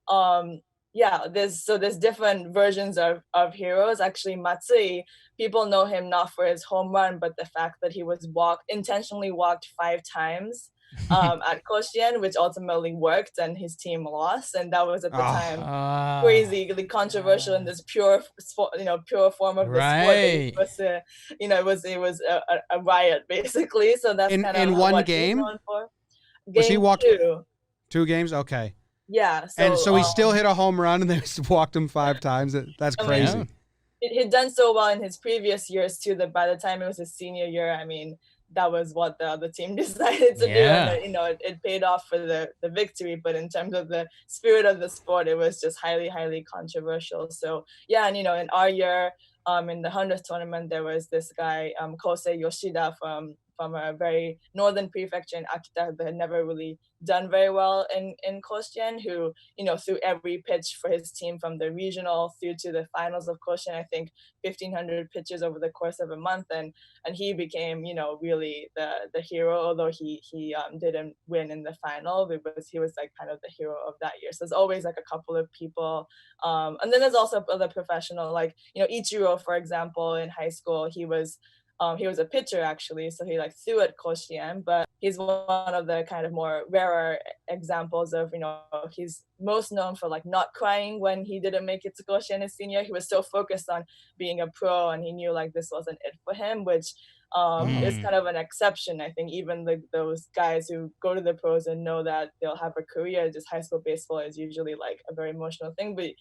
there's different versions of heroes. Actually, Matsui, people know him not for his home run, but the fact that he was intentionally walked 5 times at Koshien, which ultimately worked, and his team lost, and that was at the time crazily controversial in this pure form of the sport. It was a riot basically. So that's kind of in one game. Was he walked 2 games? Okay. Yeah. So he still hit a home run, and they just walked him 5 times. That's crazy. He'd done so well in his previous years too that by the time it was his senior year, I mean, that was what the other team decided to do. And, it paid off for the victory. But in terms of the spirit of the sport, it was just highly, highly controversial. So, and, in our year, in the 100th tournament, there was this guy, Kosei Yoshida from a very northern prefecture in Akita that had never really done very well in Koshien, who, threw every pitch for his team from the regional through to the finals of Koshien, I think 1,500 pitches over the course of a month. And he became, really the hero, although he didn't win in the final, because he was like kind of the hero of that year. So there's always like a couple of people. And then there's also other professional, like, Ichiro, for example, in high school, he was a pitcher actually, so he like threw at Koshien, but he's one of the kind of more rarer examples of, he's most known for like not crying when he didn't make it to Koshien his senior. He was so focused on being a pro, and he knew like this wasn't it for him, which is kind of an exception. I think even those guys who go to the pros and know that they'll have a career, just high school baseball is usually like a very emotional thing. But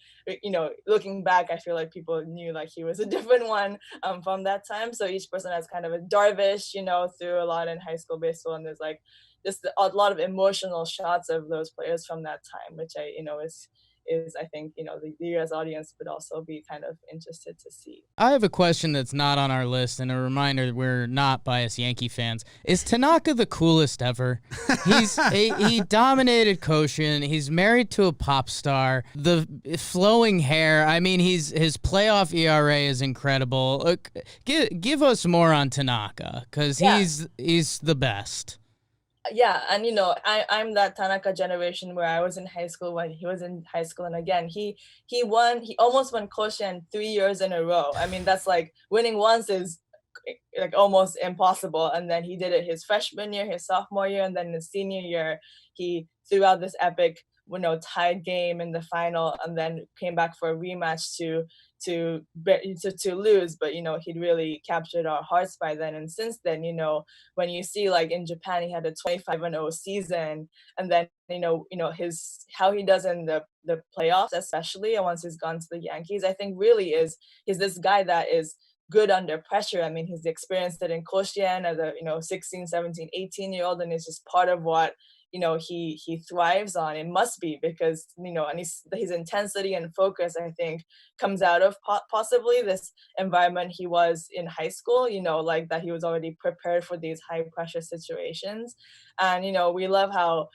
looking back, I feel like people knew like he was a different one from that time. So each person has kind of a Darvish, through a lot in high school baseball, and there's like just a lot of emotional shots of those players from that time, which is I think, the U.S. audience would also be kind of interested to see. I have a question that's not on our list, and a reminder that we're not biased Yankee fans. Is Tanaka the coolest ever? He dominated Koshien. He's married to a pop star. The flowing hair. I mean, his playoff ERA is incredible. Give us more on Tanaka, because he's the best. Yeah, and I'm that Tanaka generation where I was in high school when he was in high school, and again he almost won Koshien 3 years in a row. I mean, that's like winning once is like almost impossible. And then he did it his freshman year, his sophomore year, and then his senior year, he threw out this epic, tied game in the final, and then came back for a rematch to lose. But he'd really captured our hearts by then. And since then, when you see like in Japan, he had a 25-0 season, and then his how he does in the playoffs, especially, and once he's gone to the Yankees, I think really he's this guy that is good under pressure. I mean, he's experienced it in Koshien as a 16, 17, 18-year-old, and it's just part of what he thrives on. It must be because and his intensity and focus, I think, comes out of possibly this environment he was in high school, like that he was already prepared for these high pressure situations. And we love how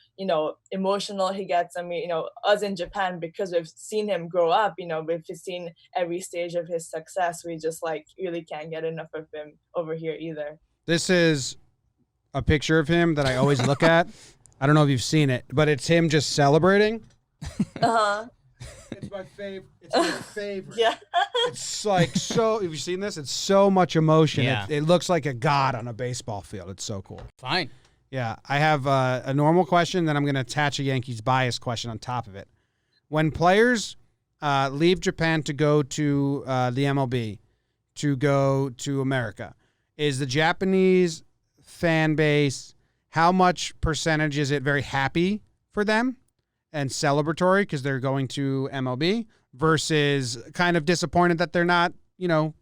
emotional he gets. I mean, us in Japan, because we've seen him grow up, we've seen every stage of his success, we just like really can't get enough of him over here either. This is a picture of him that I always look at. I don't know if you've seen it, but it's him just celebrating. Uh-huh. It's my favorite. It's my favorite. Yeah. It's like so. Have you seen this? It's so much emotion. Yeah. It looks like a god on a baseball field. It's so cool. Fine. Yeah. I have a normal question, then I'm going to attach a Yankees bias question on top of it. When players leave Japan to go to the MLB, to go to America, is the Japanese fan base, how much percentage is it very happy for them and celebratory because they're going to MLB versus kind of disappointed that they're not,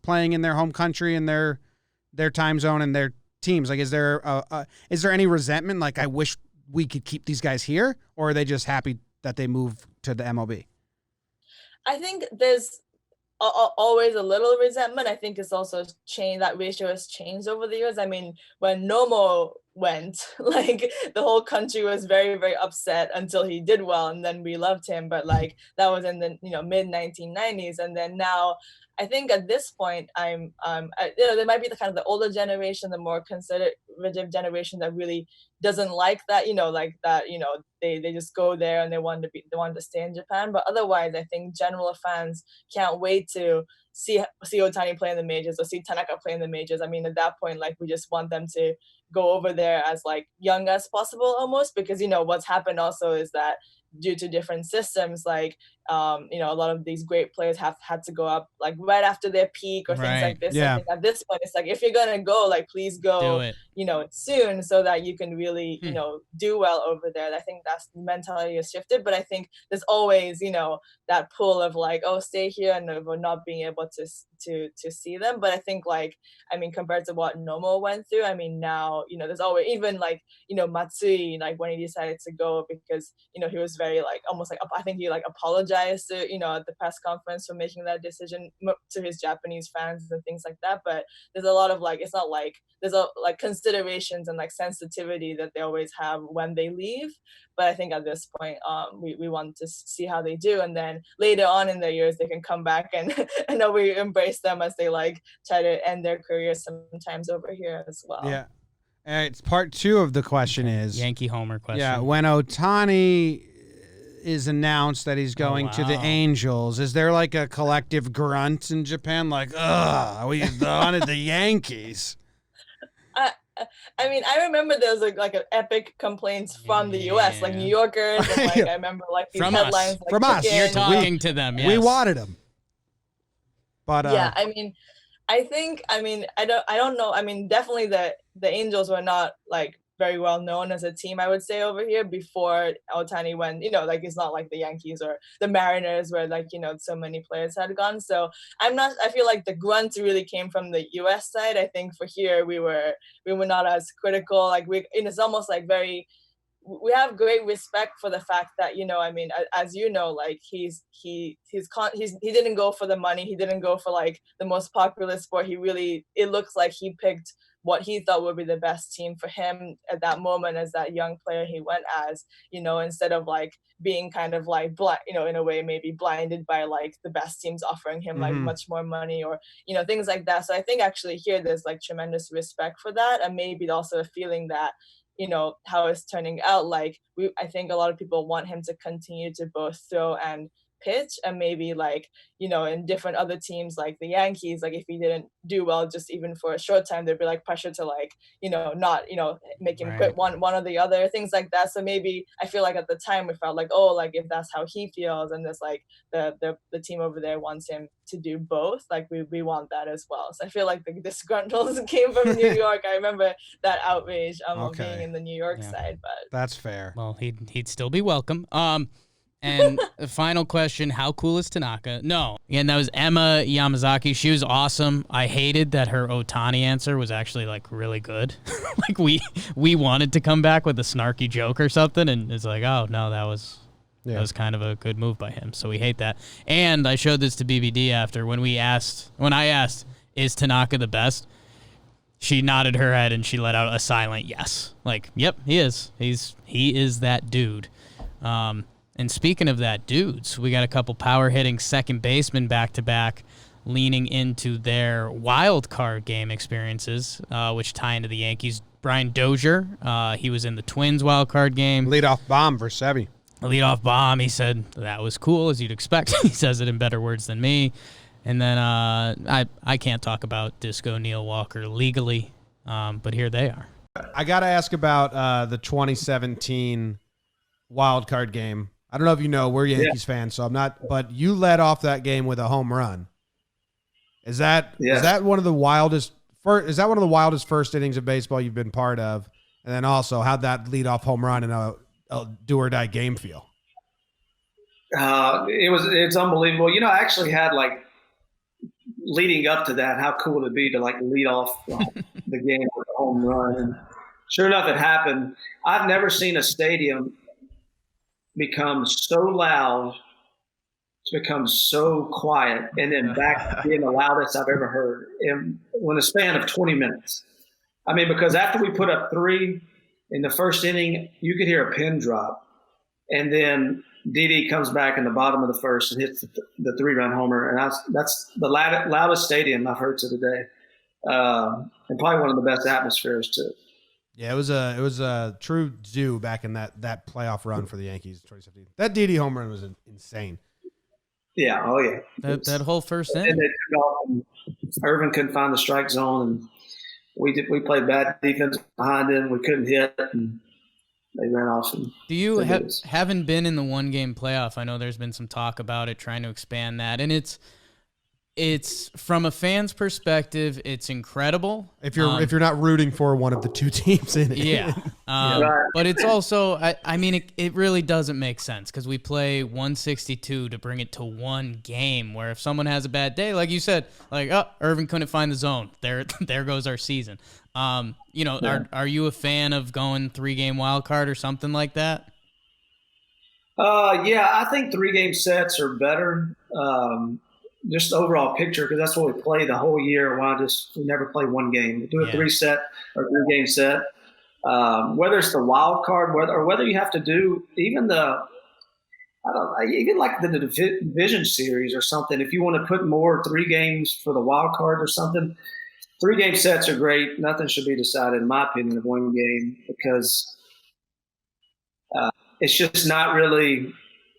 playing in their home country and their time zone and their teams? Like, is there any resentment? Like, I wish we could keep these guys here, or are they just happy that they move to the MLB? I think there's always a little resentment. I think it's also changed. That ratio has changed over the years. I mean, when Nomo went, like the whole country was very, very upset until he did well, and then we loved him. But like that was in the mid 1990s, and then now I think at this point I'm there might be the kind of the older generation, the more conservative generation that really doesn't like that, like that, they just go there and they want to stay in Japan. But otherwise, I think general fans can't wait to see Ohtani play in the majors or see Tanaka play in the majors. I mean, at that point, like we just want them to go over there as like young as possible almost, because what's happened also is that due to different systems, like a lot of these great players have had to go up like right after their peak or things like this. Yeah. I think at this point, it's like, if you're gonna go, like please go soon, so that you can really do well over there. I think that's the mentality has shifted, but I think there's always that pull of like, oh, stay here, and of not being able to see them. But I think compared to what Nomo went through, I mean now there's always, even like Matsui, like when he decided to go, because he was very like almost like, I think he like apologized to at the press conference for making that decision to his Japanese fans and things like that. But there's a lot of like, it's not like there's a like considerations and like sensitivity that they always have when they leave. But I think at this point, we want to see how they do, and then later on in their years they can come back and we embrace them as they like try to end their careers sometimes over here as well. Yeah. It's part 2 of the question is Yankee Homer question. Yeah, when Ohtani is announced that he's going to the Angels, is there like a collective grunt in Japan, like, ugh, we wanted the Yankees? I mean, I remember there was like an epic complaints from the U.S., like New Yorkers, and like I remember like these from headlines. Us. Like, from us, you're talking to them. Yes. We wanted them, but yeah, I mean, I think, I don't know. I mean, definitely the Angels were not like very well known as a team, I would say, over here before Ohtani went, like it's not like the Yankees or the Mariners where like, so many players had gone. So I feel like the grunt really came from the US side. I think for here, we were not as critical. Like it's almost like we have great respect for the fact that, as like he didn't go for the money. He didn't go for like the most popular sport. It looks like he picked what he thought would be the best team for him at that moment as that young player he went as, instead of like being kind of like, in a way, maybe blinded by like the best teams offering him like much more money or, things like that. So I think actually here there's like tremendous respect for that. And maybe also a feeling that, how it's turning out, like I think a lot of people want him to continue to both throw and pitch, and maybe like, you know, in different other teams like the Yankees, like if he didn't do well just even for a short time, there'd be like pressure to like, you know, not, you know, make him quit one or the other, things like that. So maybe I feel like at the time we felt like, oh, like if that's how he feels and there's like the team over there wants him to do both, like we want that as well. So I feel like the disgruntles came from New York. I remember that outrage of being in the New York side, but that's fair. Well, he'd still be welcome. And the final question, how cool is Tanaka? No. And that was Ema Yamazaki. She was awesome. I hated that her Ohtani answer was actually like really good. Like we wanted to come back with a snarky joke or something, and it's like, oh no, that was kind of a good move by him. So we hate that. And I showed this to BBD after when I asked, is Tanaka the best? She nodded her head and she let out a silent yes. Like, yep, he is. He is that dude. And speaking of that dudes, we got a couple power-hitting second basemen back-to-back leaning into their wild card game experiences, which tie into the Yankees. Brian Dozier, he was in the Twins wild card game. Leadoff bomb for Sevy. A leadoff bomb. He said that was cool, as you'd expect. He says it in better words than me. And then I can't talk about Disco Neil Walker legally, but here they are. I got to ask about the 2017 wild card game. I don't know if you know, we're Yankees fans, so I'm not. But you led off that game with a home run. Is that one of the wildest? Is that one of the wildest first innings of baseball you've been part of? And then also, how'd that leadoff home run in a do or die game feel? It's unbelievable. You know, I actually had like leading up to that, how cool it'd be to like lead off the game with a home run. And sure enough, it happened. I've never seen a stadium become so loud to become so quiet and then back to being the loudest I've ever heard in a span of 20 minutes. I mean, because after we put up 3 in the first inning, you could hear a pin drop. And then Didi comes back in the bottom of the first and hits the 3-run homer. And that's the loudest stadium I've heard to today. And probably one of the best atmospheres too. Yeah, it was a true zoo back in that playoff run for the Yankees in 2017. That Didi home run was insane. Yeah, oh yeah. That whole first inning. And they took off, and Irvin couldn't find the strike zone, and we played bad defense behind him. We couldn't hit, and they ran off. Do you haven't been in the one game playoff? I know there's been some talk about it, trying to expand that, and it's from a fan's perspective, it's incredible. If you're not rooting for one of the two teams in it, yeah. But it's also, I mean, it really doesn't make sense because we play 162 to bring it to one game. Where if someone has a bad day, like you said, like Irvin couldn't find the zone, there goes our season. Are you a fan of going 3-game wild card or something like that? Yeah, I think 3-game sets are better. Just the overall picture, because that's what we play the whole year. We never play one game. We do a 3-set or 3-game set. Whether it's the wild card, whether you have to do even even like the division series or something. If you want to put more 3 games for the wild card or something, 3-game sets are great. Nothing should be decided, in my opinion, of one game because it's just not really.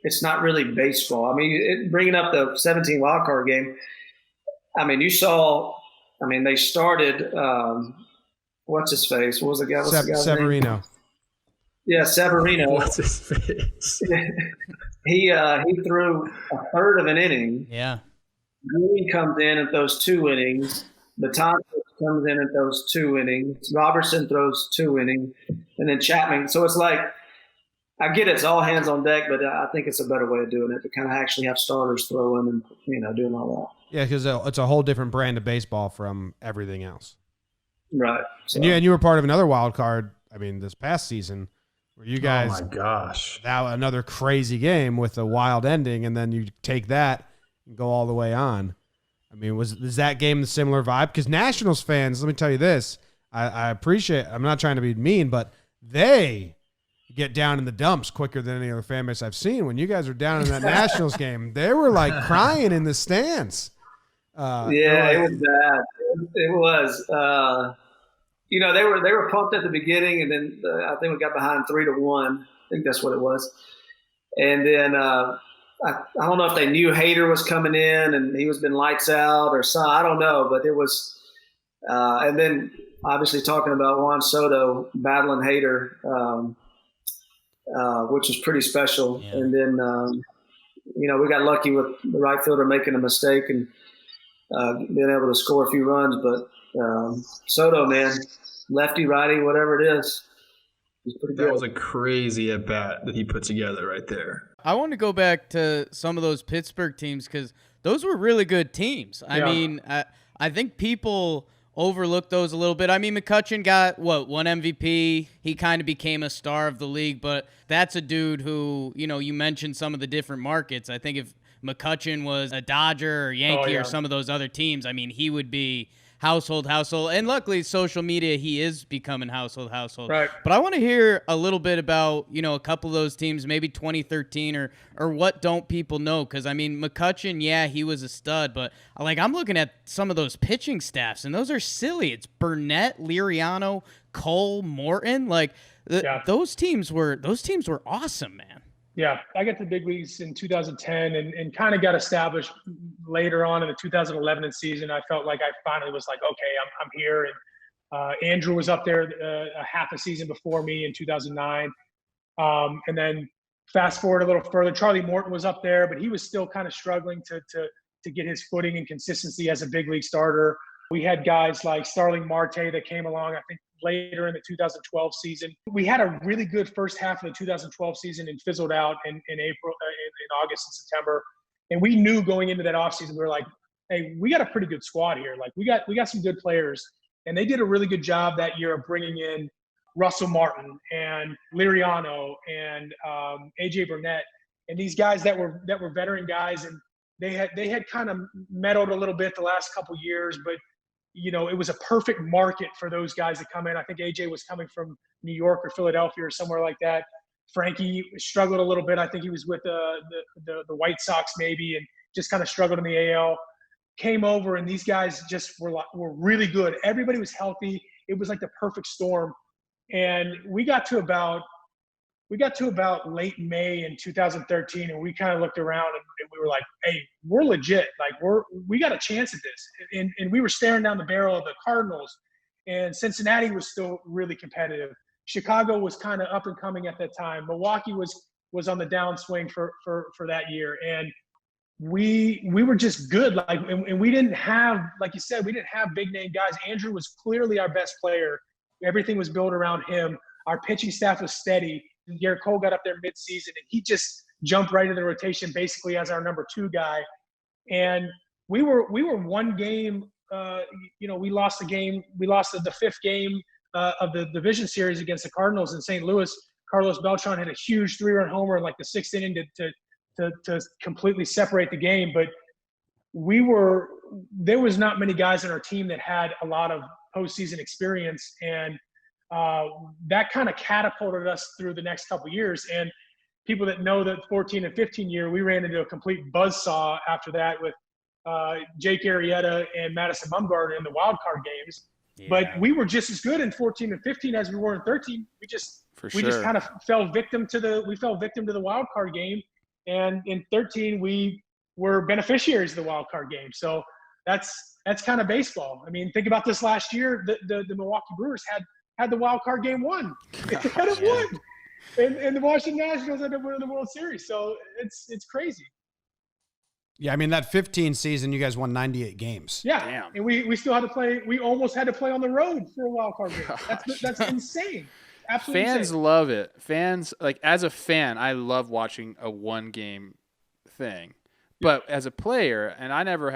It's not really baseball. I mean, bringing up the 17 wild card game, I mean, you saw, they started, what's his face? What was the guy? Severino. Name? Yeah, Severino. What's his face? He threw a third of an inning. Yeah. Green comes in and throws 2 innings. Baton comes in and throws 2 innings. Robertson throws 2 innings. And then Chapman. So it's like, I get it's all hands on deck, but I think it's a better way of doing it to kind of actually have starters throwing and doing all that. Yeah, because it's a whole different brand of baseball from everything else. Right. So. And you were part of another wild card. This past season, where you guys, oh my gosh, that another crazy game with a wild ending, and then you take that and go all the way on. Was that game the similar vibe? Because Nationals fans, let me tell you this, I appreciate. I'm not trying to be mean, but they get down in the dumps quicker than any other fan base I've seen. When you guys were down in that Nationals game, they were like crying in the stands. It was bad. It was. They were pumped at the beginning, and then I think we got behind 3-1. I think that's what it was. And then I don't know if they knew Hader was coming in and he was been lights out or something. I don't know, but it was. And then obviously talking about Juan Soto battling Hader, which was pretty special. Yeah. And then, we got lucky with the right fielder making a mistake and being able to score a few runs. But Soto, man, lefty, righty, whatever it is, he's pretty good. That was a crazy at bat that he put together right there. I want to go back to some of those Pittsburgh teams because those were really good teams. I mean, I think people overlooked those a little bit. I mean, McCutchen got, one MVP. He kind of became a star of the league, but that's a dude who, you mentioned some of the different markets. I think if McCutchen was a Dodger or Yankee or some of those other teams, I mean, he would be household. And luckily, social media, he is becoming household. Right. But I want to hear a little bit about, a couple of those teams, maybe 2013 or what don't people know? Because, I mean, McCutchen, he was a stud. But, I'm looking at some of those pitching staffs, and those are silly. It's Burnett, Liriano, Cole, Morton. Those teams were awesome, man. Yeah, I got to the big leagues in 2010 and kind of got established later on in the 2011 season. I felt like I finally was like, okay, I'm here. And Andrew was up there a half a season before me in 2009. And then fast forward a little further, Charlie Morton was up there, but he was still kind of struggling to get his footing and consistency as a big league starter. We had guys like Starling Marte that came along, I think, later in the 2012 season. We had a really good first half of the 2012 season and fizzled out in April, in August and September. And we knew going into that offseason, we were like, hey, we got a pretty good squad here. We got some good players. And they did a really good job that year of bringing in Russell Martin and Liriano and AJ Burnett and these guys that were veteran guys. And they had kind of meddled a little bit the last couple years, but it was a perfect market for those guys to come in. I think AJ was coming from New York or Philadelphia or somewhere like that. Frankie struggled a little bit. I think he was with the White Sox maybe and just kind of struggled in the AL. Came over, and these guys just were really good. Everybody was healthy. It was like the perfect storm. And we got to about late May in 2013, and we kind of looked around and we were like, hey, we're legit. We got a chance at this. And we were staring down the barrel of the Cardinals, and Cincinnati was still really competitive. Chicago was kind of up and coming at that time. Milwaukee was on the downswing for that year. And we were just good. And we didn't have, like you said, we didn't have big name guys. Andrew was clearly our best player. Everything was built around him. Our pitching staff was steady. Garrett Cole got up there mid-season, and he just jumped right into the rotation basically as our number 2 guy. And we were one game, we lost the game. We lost the 5th game of the division series against the Cardinals in St. Louis. Carlos Beltran had a huge 3-run homer in the 6th inning to completely separate the game. But there was not many guys on our team that had a lot of postseason experience, and that kind of catapulted us through the next couple of years. And people that know that 14 and 15 year, we ran into a complete buzzsaw after that with Jake Arrieta and Madison Bumgarner in the wild card games. Yeah. But we were just as good in 14 and 15 as we were in 13. We just kind of fell victim to the wild card game. And in 13, we were beneficiaries of the wild card game. So that's kind of baseball. I mean, think about this last year. The Milwaukee Brewers had the wild card game won. They had it won. And the Washington Nationals ended up winning the World Series. So it's crazy. Yeah, I mean, that 15 season, you guys won 98 games. Yeah. Damn. And we still had to play. We almost had to play on the road for a wild card game. That's insane. Absolutely Fans insane. love it. Fans, as a fan, I love watching a one-game thing. But as a player, and I never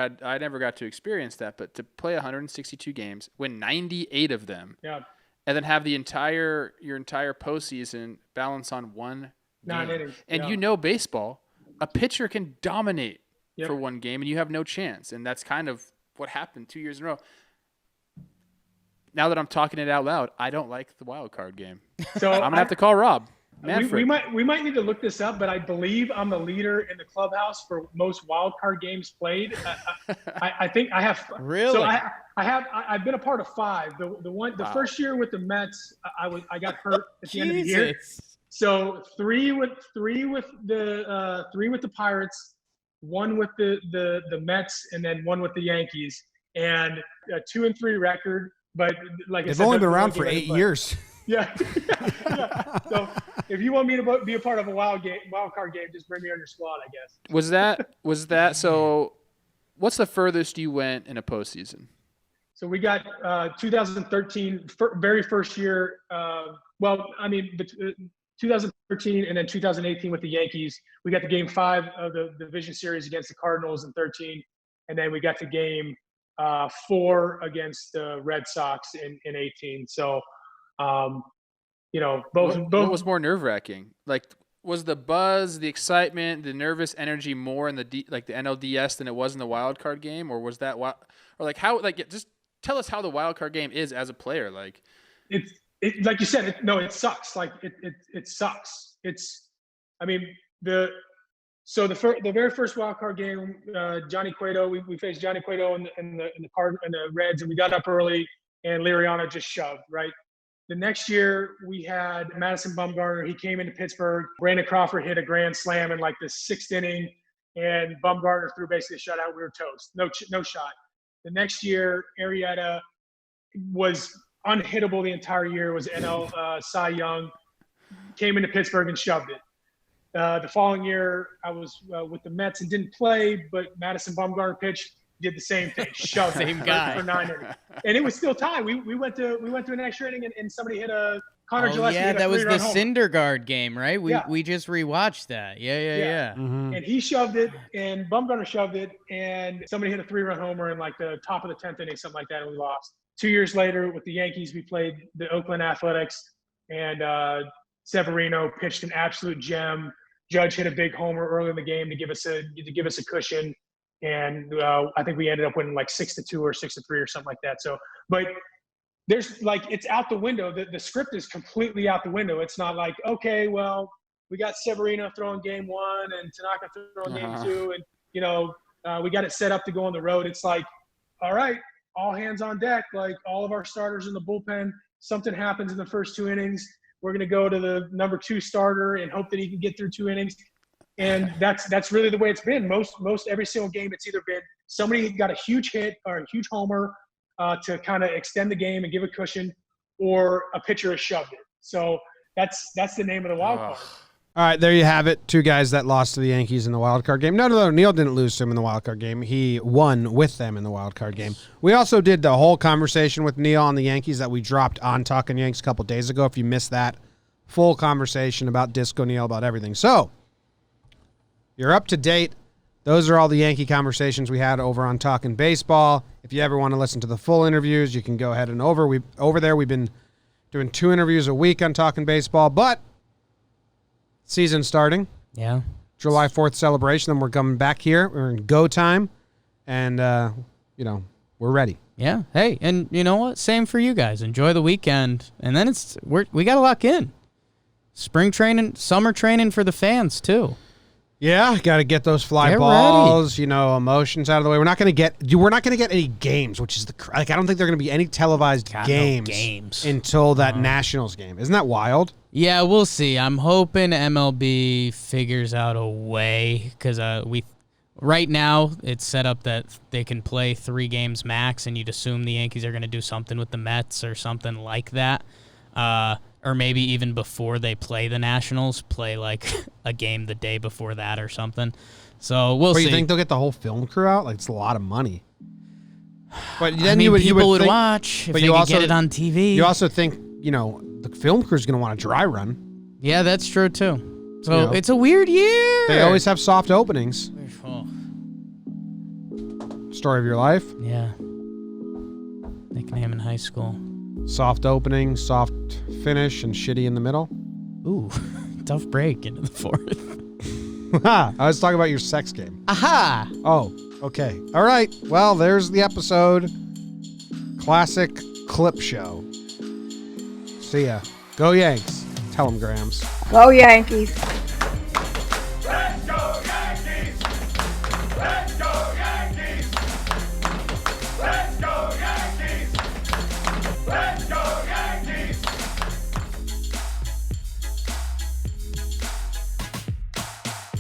got to experience that, but to play 162 games, win 98 of them, and then have your entire postseason balance on one game. And baseball, a pitcher can dominate for one game, and you have no chance. And that's kind of what happened 2 years in a row. Now that I'm talking it out loud, I don't like the wild card game. So I'm gonna have to call Rob. We might need to look this up, but I believe I'm the leader in the clubhouse for most wild card games played. I think I have. Really? So I've been a part of 5. The first year with the Mets, I got hurt at the end of the year. So three with the Pirates, one with the Mets, and then one with the Yankees, and a 2-3 record. But like they've only been around for 8 years. Yeah. Yeah. So if you want me to be a part of a wild card game, just bring me on your squad, I guess. Was that so? What's the furthest you went in a postseason? So we got 2013, very first year. 2013 and then 2018 with the Yankees. We got to Game 5 of the division series against the Cardinals in 13, and then we got to Game 4 against the Red Sox in 18. So, both. What was more nerve-wracking? Like, was the buzz, the excitement, the nervous energy more in the NLDS than it was in the wild card game, or was that just tell us how the wild card game is as a player. Like, it like you said, it sucks. Like it sucks. The very first wild card game, Johnny Cueto, we faced Johnny Cueto in the Reds, and we got up early, and Liriano just shoved, right? The next year we had Madison Bumgarner. He came into Pittsburgh. Brandon Crawford hit a grand slam in like the 6th inning, and Bumgarner threw basically a shutout. We were toast. No shot. The next year, Arrieta was unhittable the entire year. Was NL Cy Young. Came into Pittsburgh and shoved it. The following year, I was with the Mets and didn't play, but Madison Bumgarner pitched, did the same thing, shoved Same it guy. for 9 innings, and it was still tied. We went to an extra inning, and somebody hit a Connor Gillespie. Yeah, hit a that was the 3-run homer. Syndergaard game, right? Yeah. We just rewatched that. Yeah. Mm-hmm. And he shoved it, and Bumgarner shoved it, and somebody hit a 3-run homer in like the top of the 10th inning, something like that, and we lost. 2 years later, with the Yankees, we played the Oakland Athletics, and Severino pitched an absolute gem. Judge hit a big homer early in the game to give us a cushion, and I think we ended up winning like 6-2 or 6-3 or something like that. So, but there's like, it's out the window. The script is completely out the window. It's not like, okay, well, we got Severino throwing Game 1 and Tanaka throwing Game 2, and we got it set up to go on the road. It's like, all right, all hands on deck. Like, all of our starters in the bullpen. Something happens in the first 2 innings. We're going to go to the number 2 starter and hope that he can get through 2 innings. And that's really the way it's been. Most every single game, it's either been somebody got a huge hit or a huge homer to kind of extend the game and give a cushion, or a pitcher has shoved it. So that's the name of the wild card. All right, there you have it. 2 guys that lost to the Yankees in the wild card game. No, Neil didn't lose to him in the wild card game. He won with them in the wild card game. We also did the whole conversation with Neil on the Yankees that we dropped on Talkin Yanks a couple days ago. If you missed that, full conversation about Disco Neil, about everything. So you're up to date. Those are all the Yankee conversations we had over on Talkin Baseball. If you ever want to listen to the full interviews, you can go ahead and over there. We've been doing 2 interviews a week on Talkin Baseball, but season starting. Yeah. July 4th celebration. Then we're coming back here. We're in go time, and we're ready. Yeah. Hey, and you know what? Same for you guys. Enjoy the weekend, and then we got to lock in. Spring training, summer training for the fans too. Yeah, got to get those fly Get balls, emotions out of the way. We're not going to get any games, which is I don't think there are going to be any televised games until that Nationals game. Isn't that wild? Yeah, we'll see. I'm hoping MLB figures out a way, because right now it's set up that they can play 3 games max, and you'd assume the Yankees are going to do something with the Mets or something like that. Or maybe even before they play the Nationals, play like a game the day before that or something. So we'll see. You think they'll get the whole film crew out? Like, it's a lot of money. But then people would watch if they could get it on TV. You also think, the film crew's going to want a dry run. Yeah, that's true too. So it's a weird year. They always have soft openings. Story of your life? Yeah. Nickname in high school. Soft opening, soft finish, and shitty in the middle. Ooh, tough break into the 4th. I was talking about your sex game. Aha! Oh, okay. All right. Well, there's the episode. Classic clip show. See ya. Go Yanks. Tell 'em, Grams. Go Yankees.